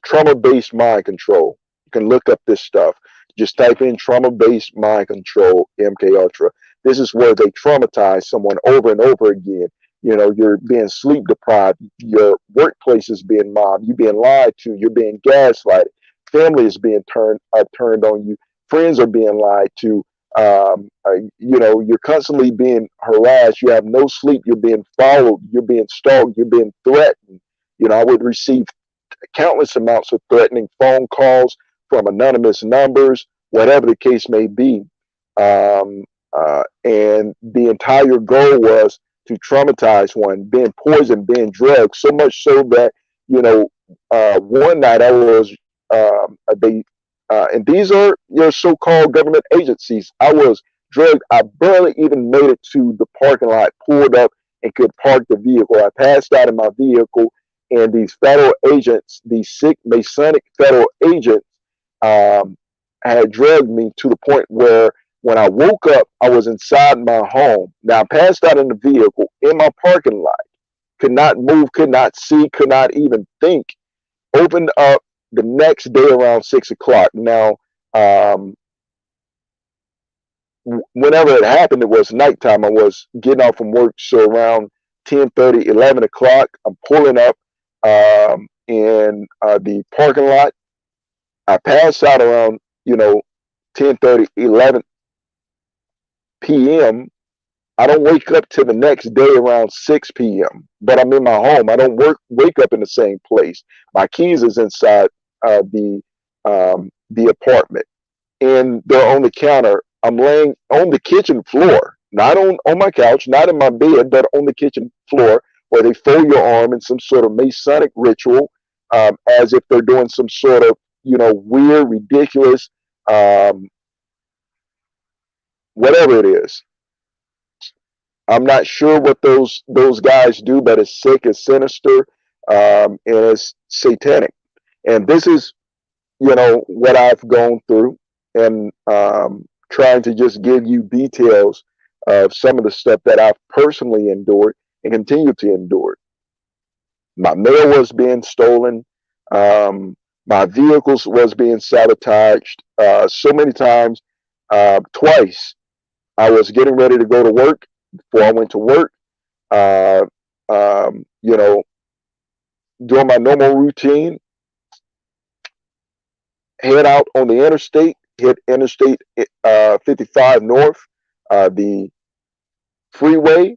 trauma-based mind control. You can look up this stuff. Just type in trauma-based mind control, MK Ultra. This is where they traumatize someone over and over again. You know, you're being sleep deprived, your workplace is being mobbed, you're being lied to, you're being gaslighted, family is being turned on you, friends are being lied to. You know, you're constantly being harassed. You have no sleep. You're being followed. You're being stalked. You're being threatened. You know, I would receive countless amounts of threatening phone calls from anonymous numbers, whatever the case may be. And the entire goal was to traumatize one, being poisoned, being drugged, so much so that, you know, one night I was, and these are your so-called government agencies. I was drugged. I barely even made it to the parking lot, pulled up, and could park the vehicle. I passed out in my vehicle, and these federal agents, these sick Masonic federal agents, um, had drugged me to the point where when I woke up, I was inside my home. Now, I passed out in the vehicle in my parking lot, could not move, could not see, could not even think. Opened up the next day around 6 o'clock. Now, um, whenever it happened, it was nighttime. I was getting off from work, so around 10:30, 11 o'clock, I'm pulling up in the parking lot. I pass out around, you know, 10:30, 11 p.m. I don't wake up till the next day around 6 p.m. But I'm in my home. I don't wake up in the same place. My keys is inside the apartment, and they're on the counter. I'm laying on the kitchen floor, not on my couch, not in my bed, but on the kitchen floor, where they fold your arm in some sort of Masonic ritual, as if they're doing some sort of, you know, weird, ridiculous, um, whatever it is. I'm not sure what those guys do, but it's sick, it's sinister, and it's satanic. And this is, you know, what I've gone through, and trying to just give you details of some of the stuff that I've personally endured and continue to endure. My mail was being stolen. My vehicles was being sabotaged so many times. Twice I was getting ready to go to work. Before I went to work, uh, you know, doing my normal routine, head out on the interstate, hit Interstate 55 North, the freeway,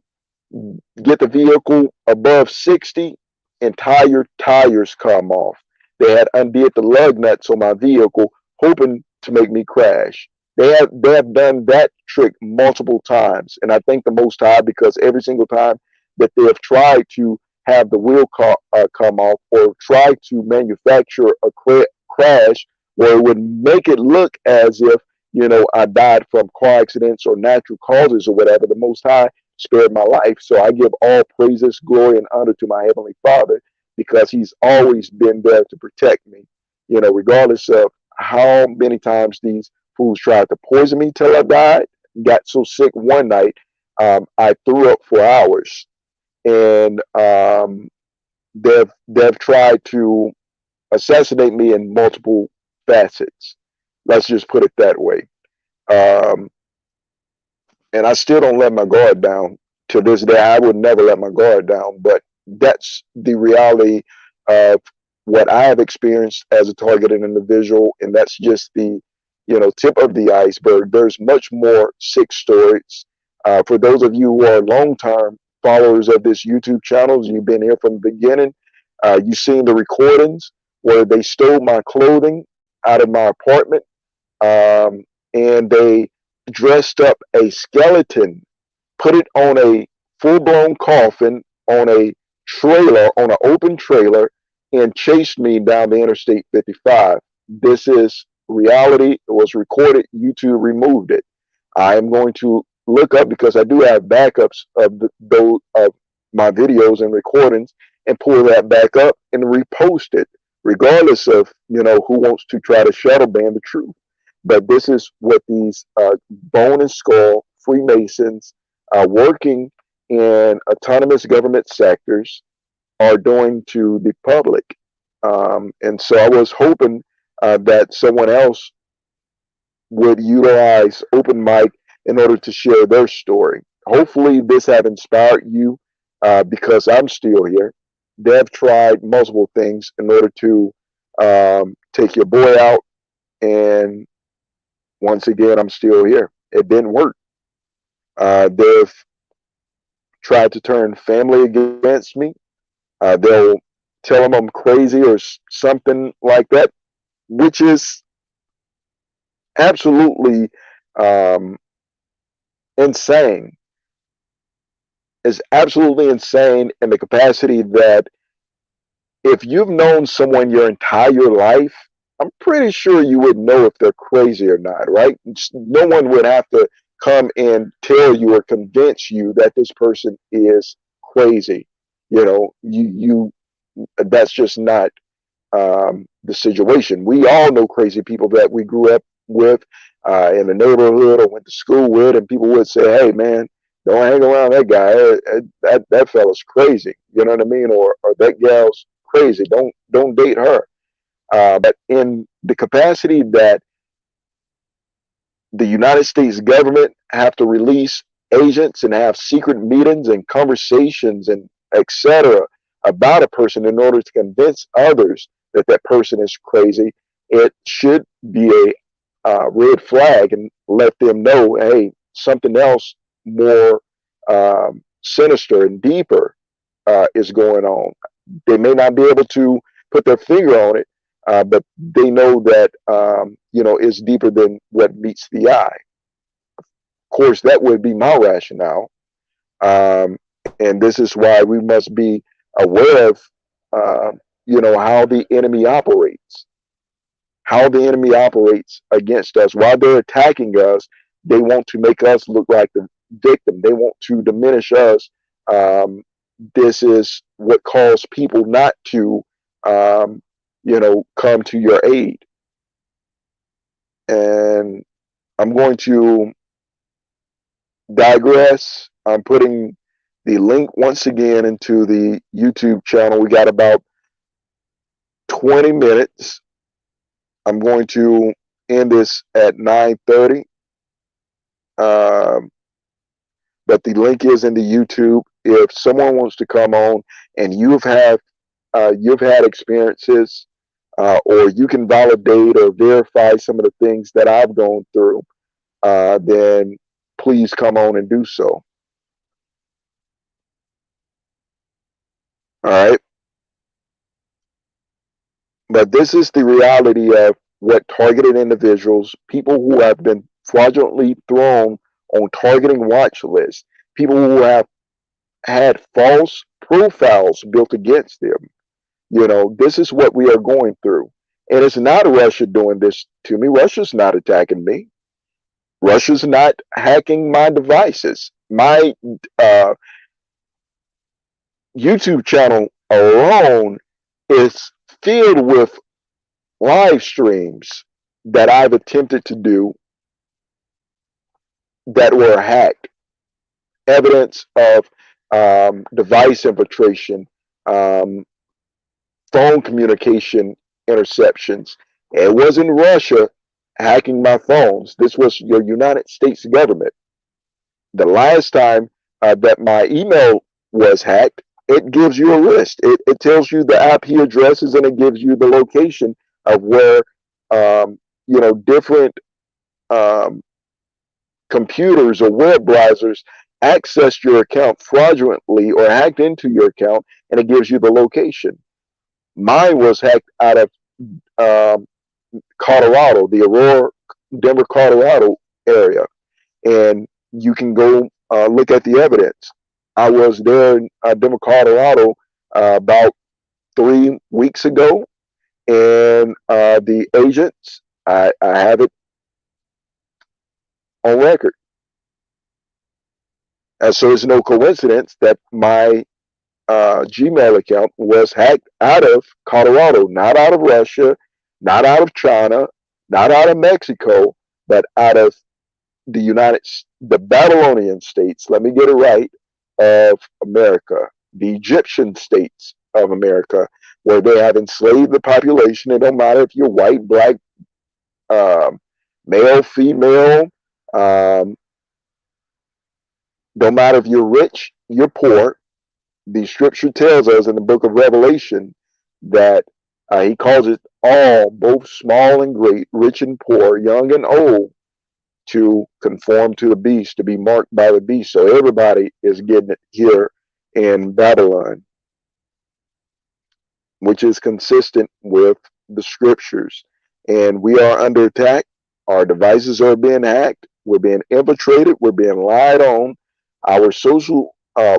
get the vehicle above 60, entire tires come off. They had undid the lug nuts on my vehicle, hoping to make me crash. They have done that trick multiple times, and I thank the Most High, because every single time that they have tried to have the wheel come off, or try to manufacture a crash where it would make it look as if, you know, I died from car accidents or natural causes or whatever, the Most High spared my life. So I give all praises, glory, and honor to my Heavenly Father, because He's always been there to protect me. You know, regardless of how many times these fools tried to poison me till I died. Got so sick one night, I threw up for hours, and they've tried to assassinate me in multiple facets. Let's just put it that way. Um, and I still don't let my guard down to this day. I would never let my guard down, but that's the reality of what I have experienced as a targeted individual, and that's just the, you know, tip of the iceberg. There's much more sick stories. For those of you who are long-term followers of this YouTube channel, you've been here from the beginning. You've seen the recordings where they stole my clothing out of my apartment, and they dressed up a skeleton, put it on a full-blown coffin on a trailer, on an open trailer, and chased me down the Interstate 55. This is reality. It was recorded. YouTube removed it. I am going to look up, because I do have backups of those of my videos and recordings, and pull that back up and repost it, regardless of who wants to try to shadow ban the truth. But this is what these bone and skull Freemasons working in autonomous government sectors are doing to the public. And so I was hoping that someone else would utilize open mic in order to share their story. Hopefully, this have inspired you, because I'm still here. They've tried multiple things in order to take your boy out, and once again, I'm still here. It didn't work. They've tried to turn family against me. They'll tell them I'm crazy or something like that, which is absolutely insane. Is absolutely insane in the capacity that if you've known someone your entire life, I'm pretty sure you would know if they're crazy or not, right? No one would have to come and tell you or convince you that this person is crazy. You that's just not the situation. We all know crazy people that we grew up with in the neighborhood or went to school with, and people would say, "Hey, man, don't hang around that guy. That fella's crazy." You know what I mean? Or that gal's crazy. Don't date her. But in the capacity that the United States government have to release agents and have secret meetings and conversations and etc. about a person in order to convince others that that person is crazy, it should be a red flag and let them know, hey, something else more sinister and deeper is going on. They may not be able to put their finger on it, but they know that it's deeper than what meets the eye. Of course, that would be my rationale, and this is why we must be aware of how the enemy operates, against us. While they're attacking us, they want to make us look like the victim. They want to diminish us. This is what caused people not to come to your aid. And I'm going to digress. I'm putting the link once again into the YouTube channel. We got about 20 minutes. I'm going to end this at 9:30. But the link is in the YouTube. If someone wants to come on and you've had experiences, or you can validate or verify some of the things that I've gone through, then please come on and do so. All right. But this is the reality of what targeted individuals, people who have been fraudulently thrown on targeting watch lists, people who have had false profiles built against them. This is what we are going through. And it's not Russia doing this to me. Russia's not attacking me. Russia's not hacking my devices. My YouTube channel alone is filled with live streams that I've attempted to do that were hacked. Evidence of device infiltration, phone communication interceptions. It wasn't Russia hacking my phones. This was your United States government. The last time that my email was hacked, it gives you a list. It tells you the IP addresses, and it gives you the location of where different computers or web browsers accessed your account fraudulently or hacked into your account, and it gives you the location. Mine was hacked out of Colorado, the Aurora, Denver, Colorado area. and you can go look at the evidence. I was there in Denver, Colorado, about 3 weeks ago, and the agents, I have it on record. And so it's no coincidence that my Gmail account was hacked out of Colorado, not out of Russia, not out of China, not out of Mexico, but out of the Babylonian states, let me get it right, of America, the Egyptian states of America, where they have enslaved the population. It don't matter if you're white, black, male, female, um, don't matter if you're rich, you're poor. The scripture tells us in the book of Revelation that he calls it all, both small and great, rich and poor, young and old, to conform to the beast, to be marked by the beast. So everybody is getting it here in Babylon, which is consistent with the scriptures. And we are under attack. Our devices are being hacked. We're being infiltrated. We're being lied on. Our social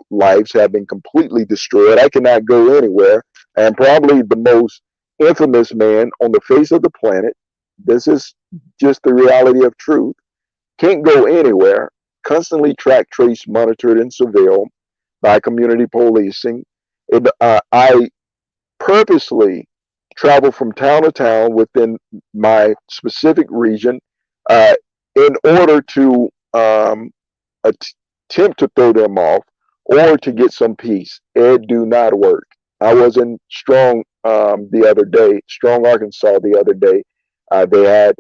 lives have been completely destroyed. I cannot go anywhere. I am probably the most infamous man on the face of the planet. This is just the reality of truth. Can't go anywhere. Constantly tracked, traced, monitored, and surveilled by community policing. I purposely travel from town to town within my specific region uh, in order to attempt to throw them off or to get some peace. It do not work. I was in the other day, Strong, Arkansas the other day. They had,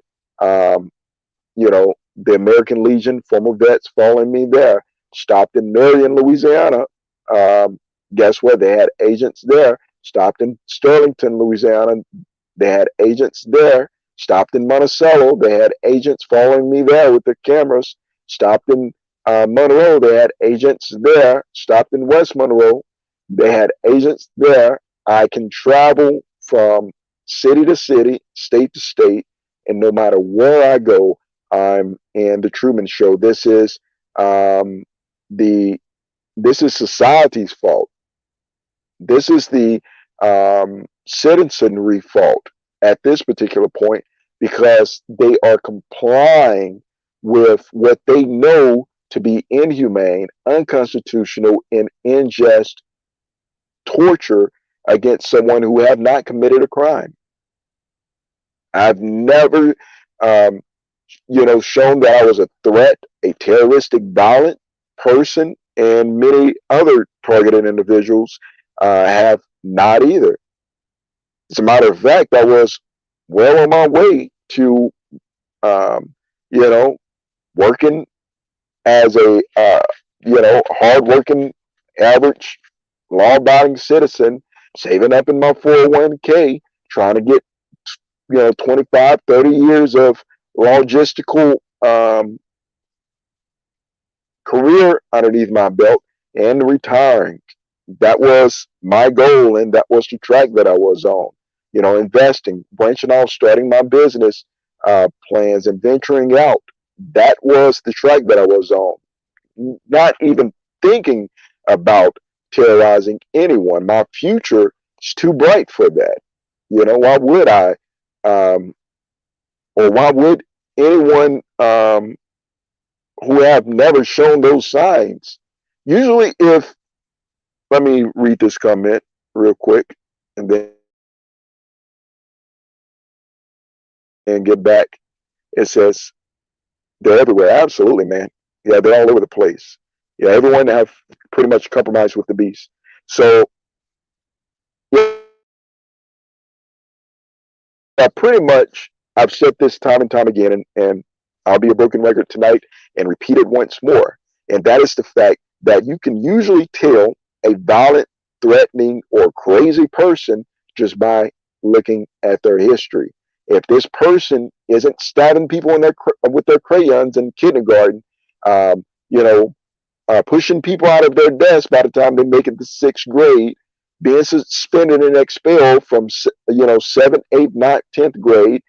you know, the American Legion, former vets following me there. Stopped in Marion, Louisiana. Guess what? They had agents there. Stopped in Sterlington, Louisiana. They had agents there. Stopped in Monticello. They had agents following me there with their cameras. Stopped in Monroe. They had agents there. Stopped in West Monroe. They had agents there. I can travel from city to city, state to state, and no matter where I go, I'm in the Truman Show. Um, the this is society's fault. This is the citizenry fault at this particular point because they are complying with what they know to be inhumane, unconstitutional, and unjust torture against someone who have not committed a crime. I've never, um, shown that I was a threat, a terroristic, violent person, and many other targeted individuals have not either. As a matter of fact, I was well on my way to, um, you know, working as a, hardworking, average, law-abiding citizen, saving up in my 401k, trying to get, 25, 30 years of logistical career underneath my belt and retiring. That was my goal, and that was the track that I was on. Investing, branching off, starting my business plans, and venturing out. That was the track that I was on. Not even thinking about terrorizing anyone. My future is too bright for that. Why would I? Or why would anyone who have never shown those signs? Usually, let me read this comment real quick and then get back. It says, they're everywhere. Absolutely, man. Yeah, they're all over the place. Yeah, everyone have pretty much compromised with the beast. So, yeah, pretty much, I've said this time and time again, and I'll be a broken record tonight and repeat it once more. And that is the fact that you can usually tell a violent, threatening, or crazy person just by looking at their history. If this person isn't stabbing people with their crayons in kindergarten, um, you know, pushing people out of their desks by the time they make it to 6th grade, being suspended and expelled from 7th, 8th, 9th, 10th grade,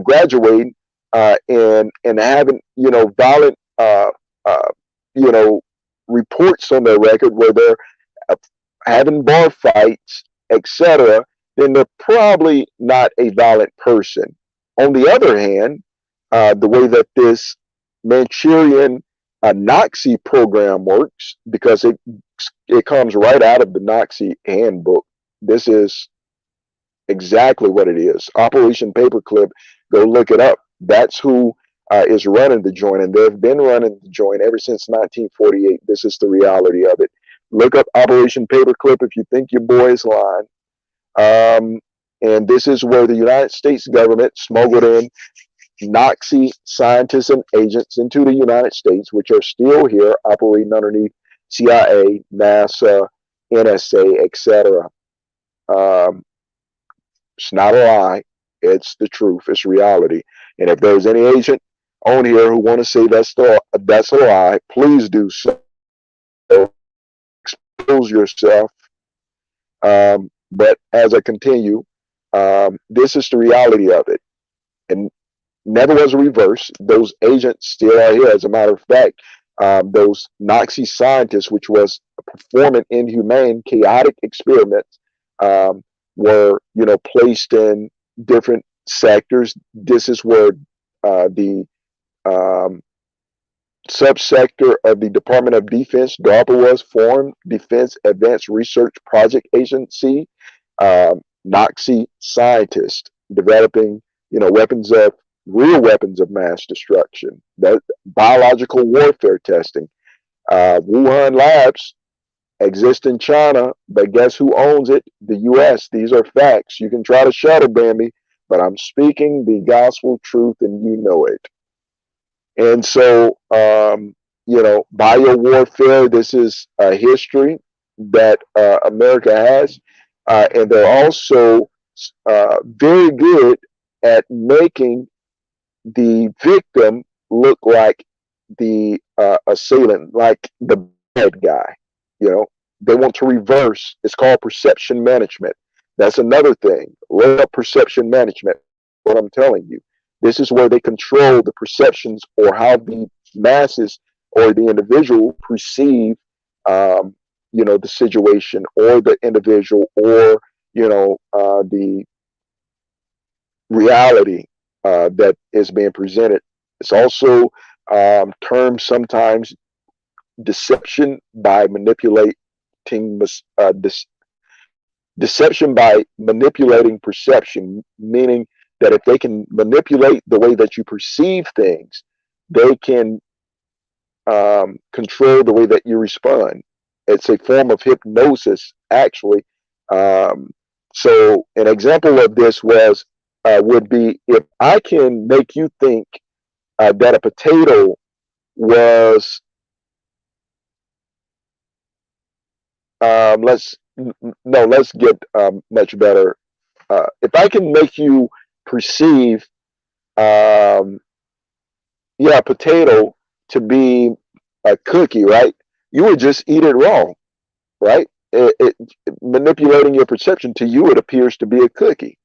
graduating and having violent uh, uh, you know, reports on their record where they're uh, having bar fights, etc., then they're probably not a violent person. On the other hand, the way that this Manchurian Nazi program works, because it comes right out of the Nazi handbook. This is exactly what it is. Operation Paperclip. Go look it up. That's who is running the joint, and they've been running the joint ever since 1948. This is the reality of it. Look up Operation Paperclip if you think your boy is lying. And this is where the United States government smuggled in Nazi scientists and agents into the United States, which are still here operating underneath CIA, NASA, NSA, etc. Um, it's not a lie. It's the truth. It's reality. And if there's any agent on here who want to say that's a lie, please do so. Expose yourself. But as I continue, this is the reality of it. And never was a reverse. Those agents still are here. As a matter of fact, those Nazi scientists, which was performing inhumane, chaotic experiments, were, placed in different sectors. This is where the um, subsector of the Department of Defense, DARPA, was formed, Defense Advanced Research Project Agency. Nazi scientists developing, weapons of real weapons of mass destruction, that biological warfare testing. Wuhan labs exist in China, but guess who owns it? The U.S. These are facts. You can try to shadow ban me, but I'm speaking the gospel truth, and you know it. And so, bio warfare. This is a history that America has, and they're also very good at making the victim look like the assailant, like the bad guy. They want to reverse. It's called perception management. That's another thing. Look up perception management. What I'm telling you, this is where they control the perceptions or how the masses or the individual perceive, the situation or the individual or the reality that is being presented. It's also termed sometimes deception by manipulating deception by manipulating perception, meaning that if they can manipulate the way that you perceive things, they can control the way that you respond. It's a form of hypnosis, actually. So an example of this would be if I can make you think that a potato was let's get much better. If I can make you perceive potato to be a cookie, right? You would just eat it raw, right? Manipulating your perception, to you it appears to be a cookie.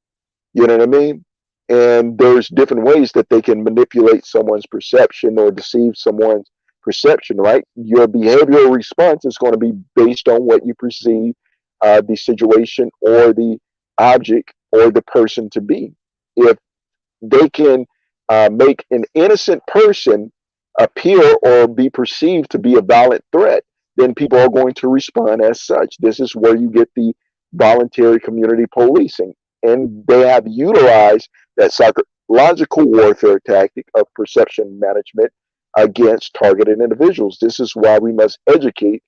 You know what I mean? And there's different ways that they can manipulate someone's perception or deceive someone's perception, right? Your behavioral response is going to be based on what you perceive the situation or the object or the person to be. If they can make an innocent person appear or be perceived to be a violent threat, then people are going to respond as such. This is where you get the voluntary community policing. And they have utilized that psychological warfare tactic of perception management against targeted individuals. This is why we must educate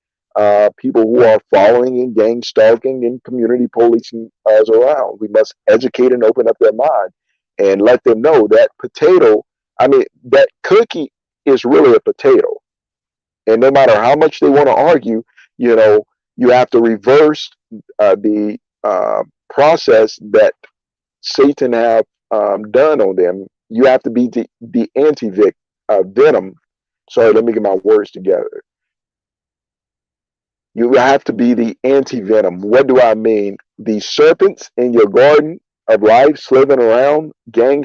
people who are following in gang stalking and community policing us around. We must educate and open up their mind and let them know that that cookie is really a potato. And no matter how much they want to argue, you have to reverse the process that Satan have done on them. You have to be the anti-venom. Sorry, let me get my words together. You have to be the anti-venom. What do I mean? The serpents in your garden of life slithering around, gang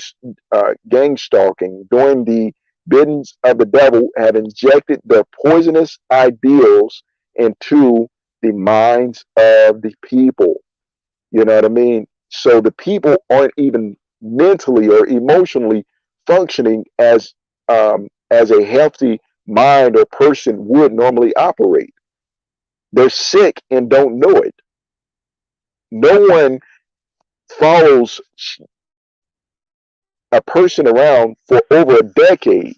stalking, doing the biddings of the devil have injected their poisonous ideals into the minds of the people. You know what I mean? So the people aren't even mentally or emotionally functioning as a healthy mind or person would normally operate. They're sick and don't know it. No one follows a person around for over a decade.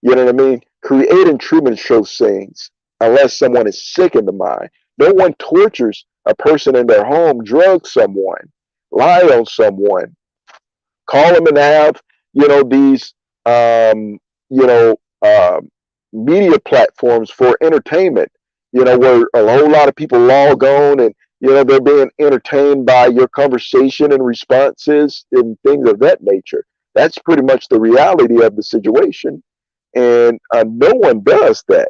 You know what I mean? Creating Truman Show scenes unless someone is sick in the mind. No one tortures a person in their home, drugs someone, lie on someone, call them and have, these, you know, media platforms for entertainment, where a whole lot of people log on and, they're being entertained by your conversation and responses and things of that nature. That's pretty much the reality of the situation. And no one does that.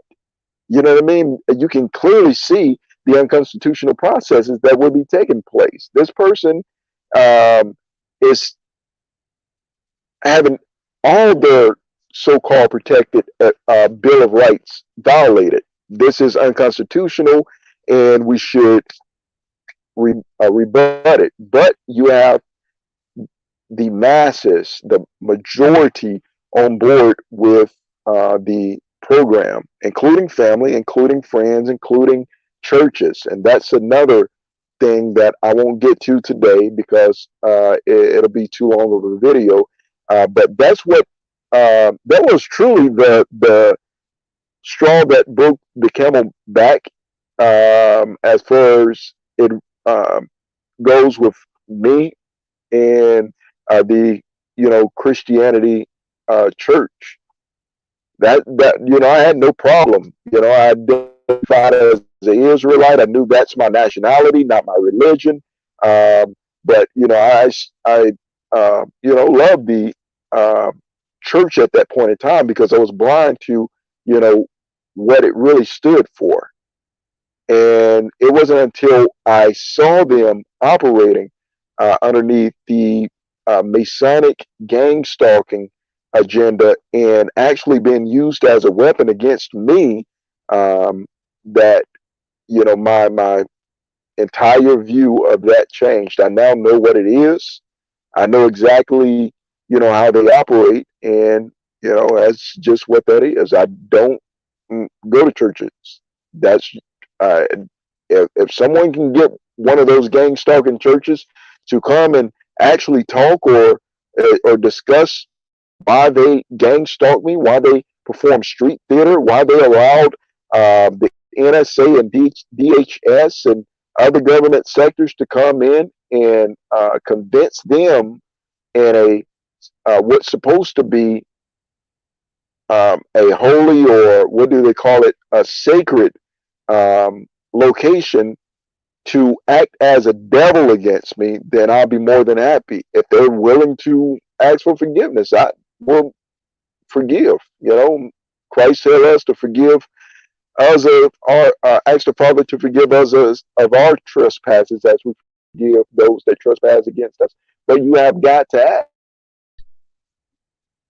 You know what I mean? You can clearly see the unconstitutional processes that would be taking place. This person is having all their so-called protected Bill of Rights violated. This is unconstitutional, and we should rebut it. But you have the masses, the majority on board with the program, including family, including friends, including churches. And that's another thing that I won't get to today because it'll be too long of a video. But that's what that was truly the straw that broke the camel back as far as it um, goes with me and the Christianity church. That I had no problem. I identified as an Israelite. I knew that's my nationality, not my religion. But I loved the uh, church at that point in time because I was blind to you know what it really stood for. And it wasn't until I saw them operating underneath the Masonic gang stalking agenda and actually being used as a weapon against me that my entire view of that changed. I now know what it is. I know exactly how they operate, and that's just what that is. I don't go to churches. That's uh, if someone can get one of those gang stalking churches to come and actually talk or discuss why they gang stalked me, why they performed street theater, why they allowed the NSA and DHS and other government sectors to come in and convince them in a what's supposed to be a holy, or what do they call it, a sacred location to act as a devil against me, then I'll be more than happy. If they're willing to ask for forgiveness, I will forgive. Christ said us to forgive us of our, ask the Father to forgive us of our trespasses as we forgive those that trespass against us. But you have got to act.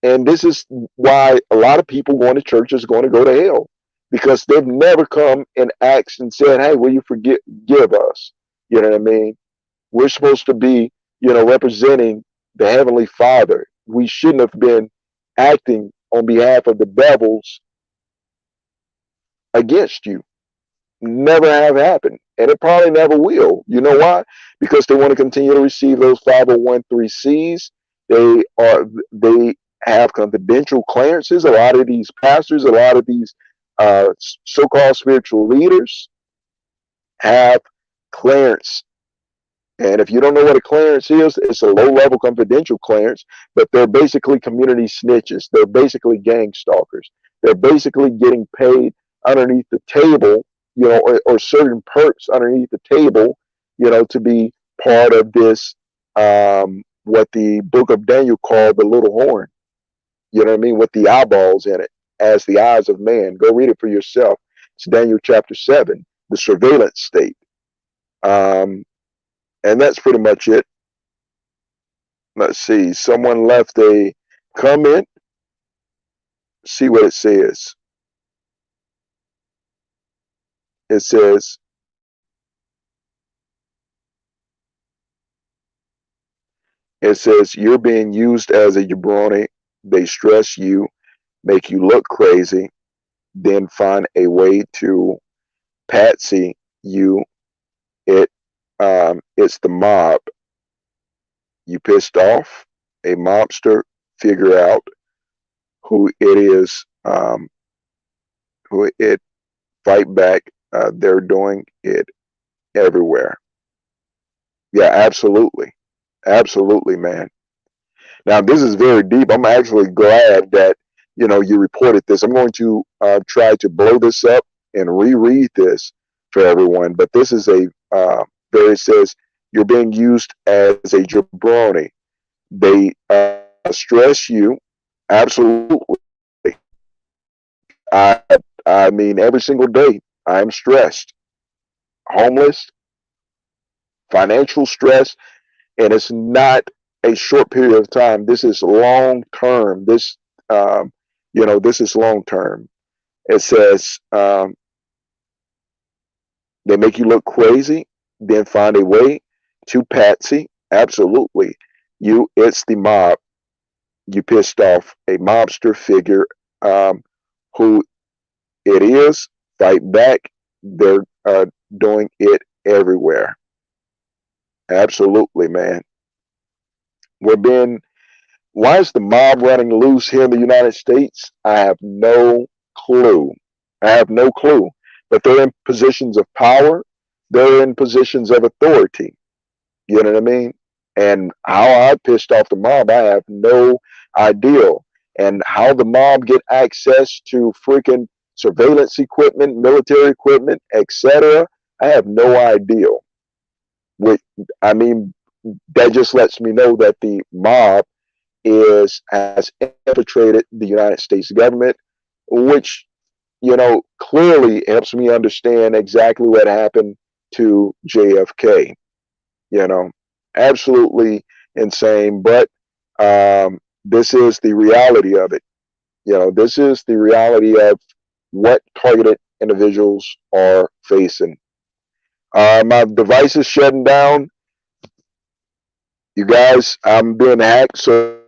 And this is why a lot of people going to church is going to go to hell, because they've never come and asked and said, "Hey, will you give us?" You know what I mean? We're supposed to be, representing the Heavenly Father. We shouldn't have been acting on behalf of the devils against you. Never have happened. And it probably never will. You know why? Because they want to continue to receive those 501(c)(3)s. They have confidential clearances. A lot of these pastors, a lot of these so-called spiritual leaders have clearance. And if you don't know what a clearance is, it's a low-level confidential clearance, but they're basically community snitches. They're basically gang stalkers. They're basically getting paid underneath the table, or certain perks underneath the table, to be part of this, what the book of Daniel called the little horn, you know what I mean, with the eyeballs in it, as the eyes of man. Go read it for yourself. It's Daniel chapter 7, the surveillance state. And that's pretty much it. Let's see. Someone left a comment. see what it says. It says, you're being used as a jabroni. They stress you, make you look crazy, then find a way to patsy you. It's the mob. You pissed off a mobster. Figure out who it is. Who it fight back. They're doing it everywhere. Yeah, absolutely, absolutely, man. Now this is very deep. I'm actually glad that you reported this. I'm going to try to blow this up and reread this for everyone. But this is a there it says you're being used as a jabroni. They stress you. Absolutely. I I mean every single day I'm stressed, homeless, financial stress, and it's not a short period of time. This is long term. Um, this is long term. It says they make you look crazy, then find a way to patsy. Absolutely, it's the mob. You pissed off a mobster figure. Who it is? Fight back. They're doing it everywhere. Absolutely, man. We're being Why is the mob running loose here in the United States? I have no clue. I have no clue. But they're in positions of power. They're in positions of authority. You know what I mean? And how I pissed off the mob, I have no idea. And how the mob get access to freaking surveillance equipment, military equipment, etc., I have no idea. Which, I mean, that just lets me know that the mob has infiltrated the United States government, which clearly helps me understand exactly what happened to JFK. You know, absolutely insane. But this is the reality of it. This is the reality of what targeted individuals are facing. My device is shutting down. You guys, I'm being hacked, so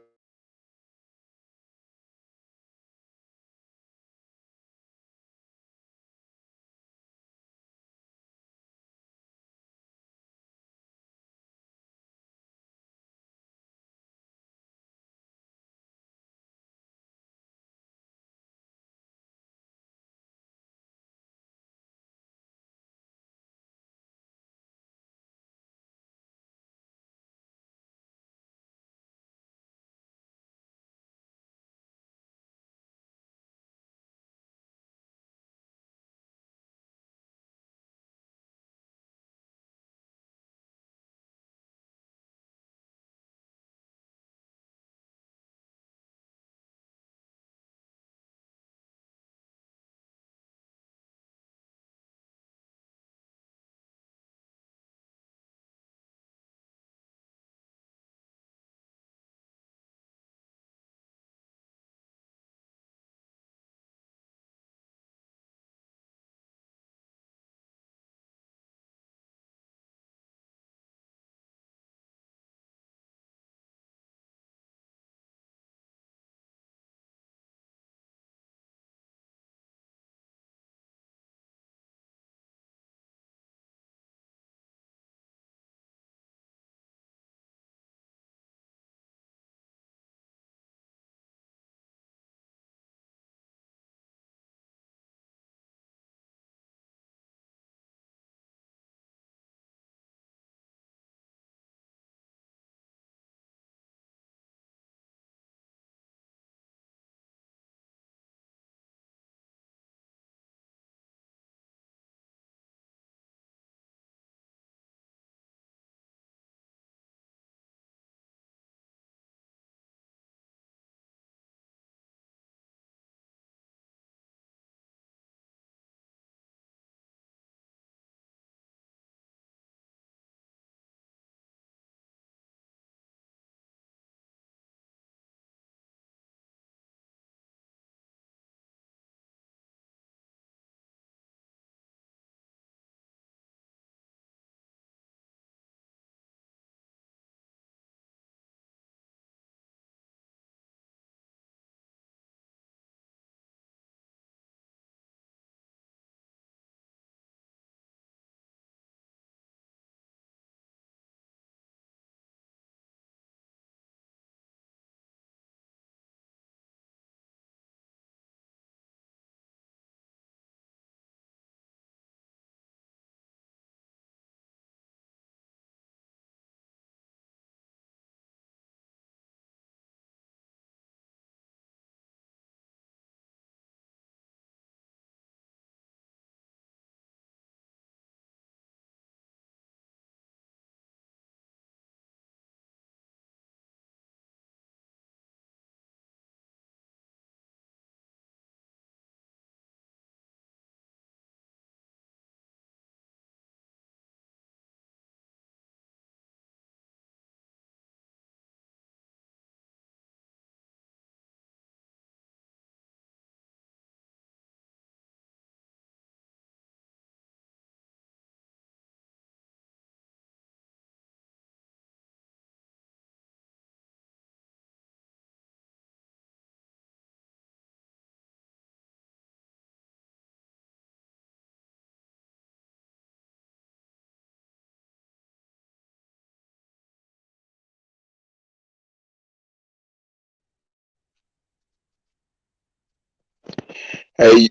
Hey,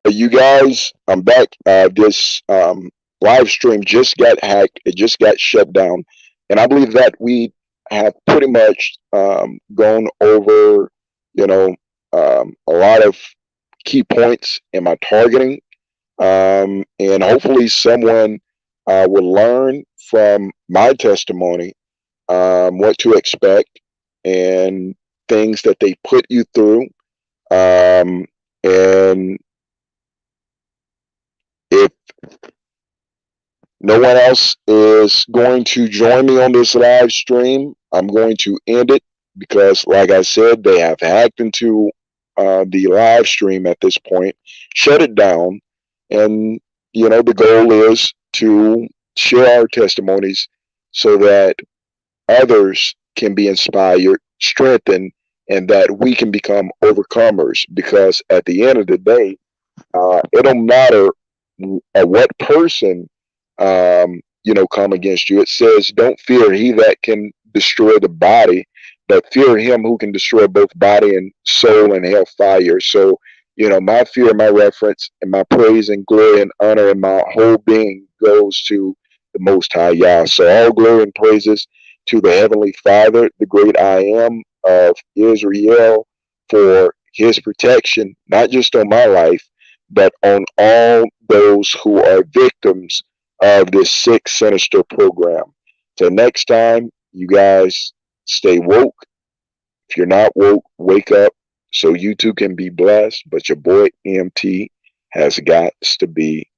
you guys, I'm back. This live stream just got hacked. It just got shut down, and I believe that we have pretty much gone over, a lot of key points in my targeting, and hopefully someone will learn from my testimony what to expect and things that they put you through. And if no one else is going to join me on this live stream, I'm going to end it because, like I said, they have hacked into the live stream at this point, shut it down, and the goal is to share our testimonies so that others can be inspired, strengthened, and that we can become overcomers. Because at the end of the day, it don't matter what person come against you. It says, "Don't fear he that can destroy the body, but fear him who can destroy both body and soul in hellfire." So, my fear, my reference, and my praise and glory and honor and my whole being goes to the Most High Yah. So, all glory and praises to the Heavenly Father, the great I Am of Israel, for His protection, not just on my life, but on all those who are victims of this sick, sinister program. Till next time, you guys stay woke. If you're not woke, wake up so you too can be blessed. But your boy MT has got to be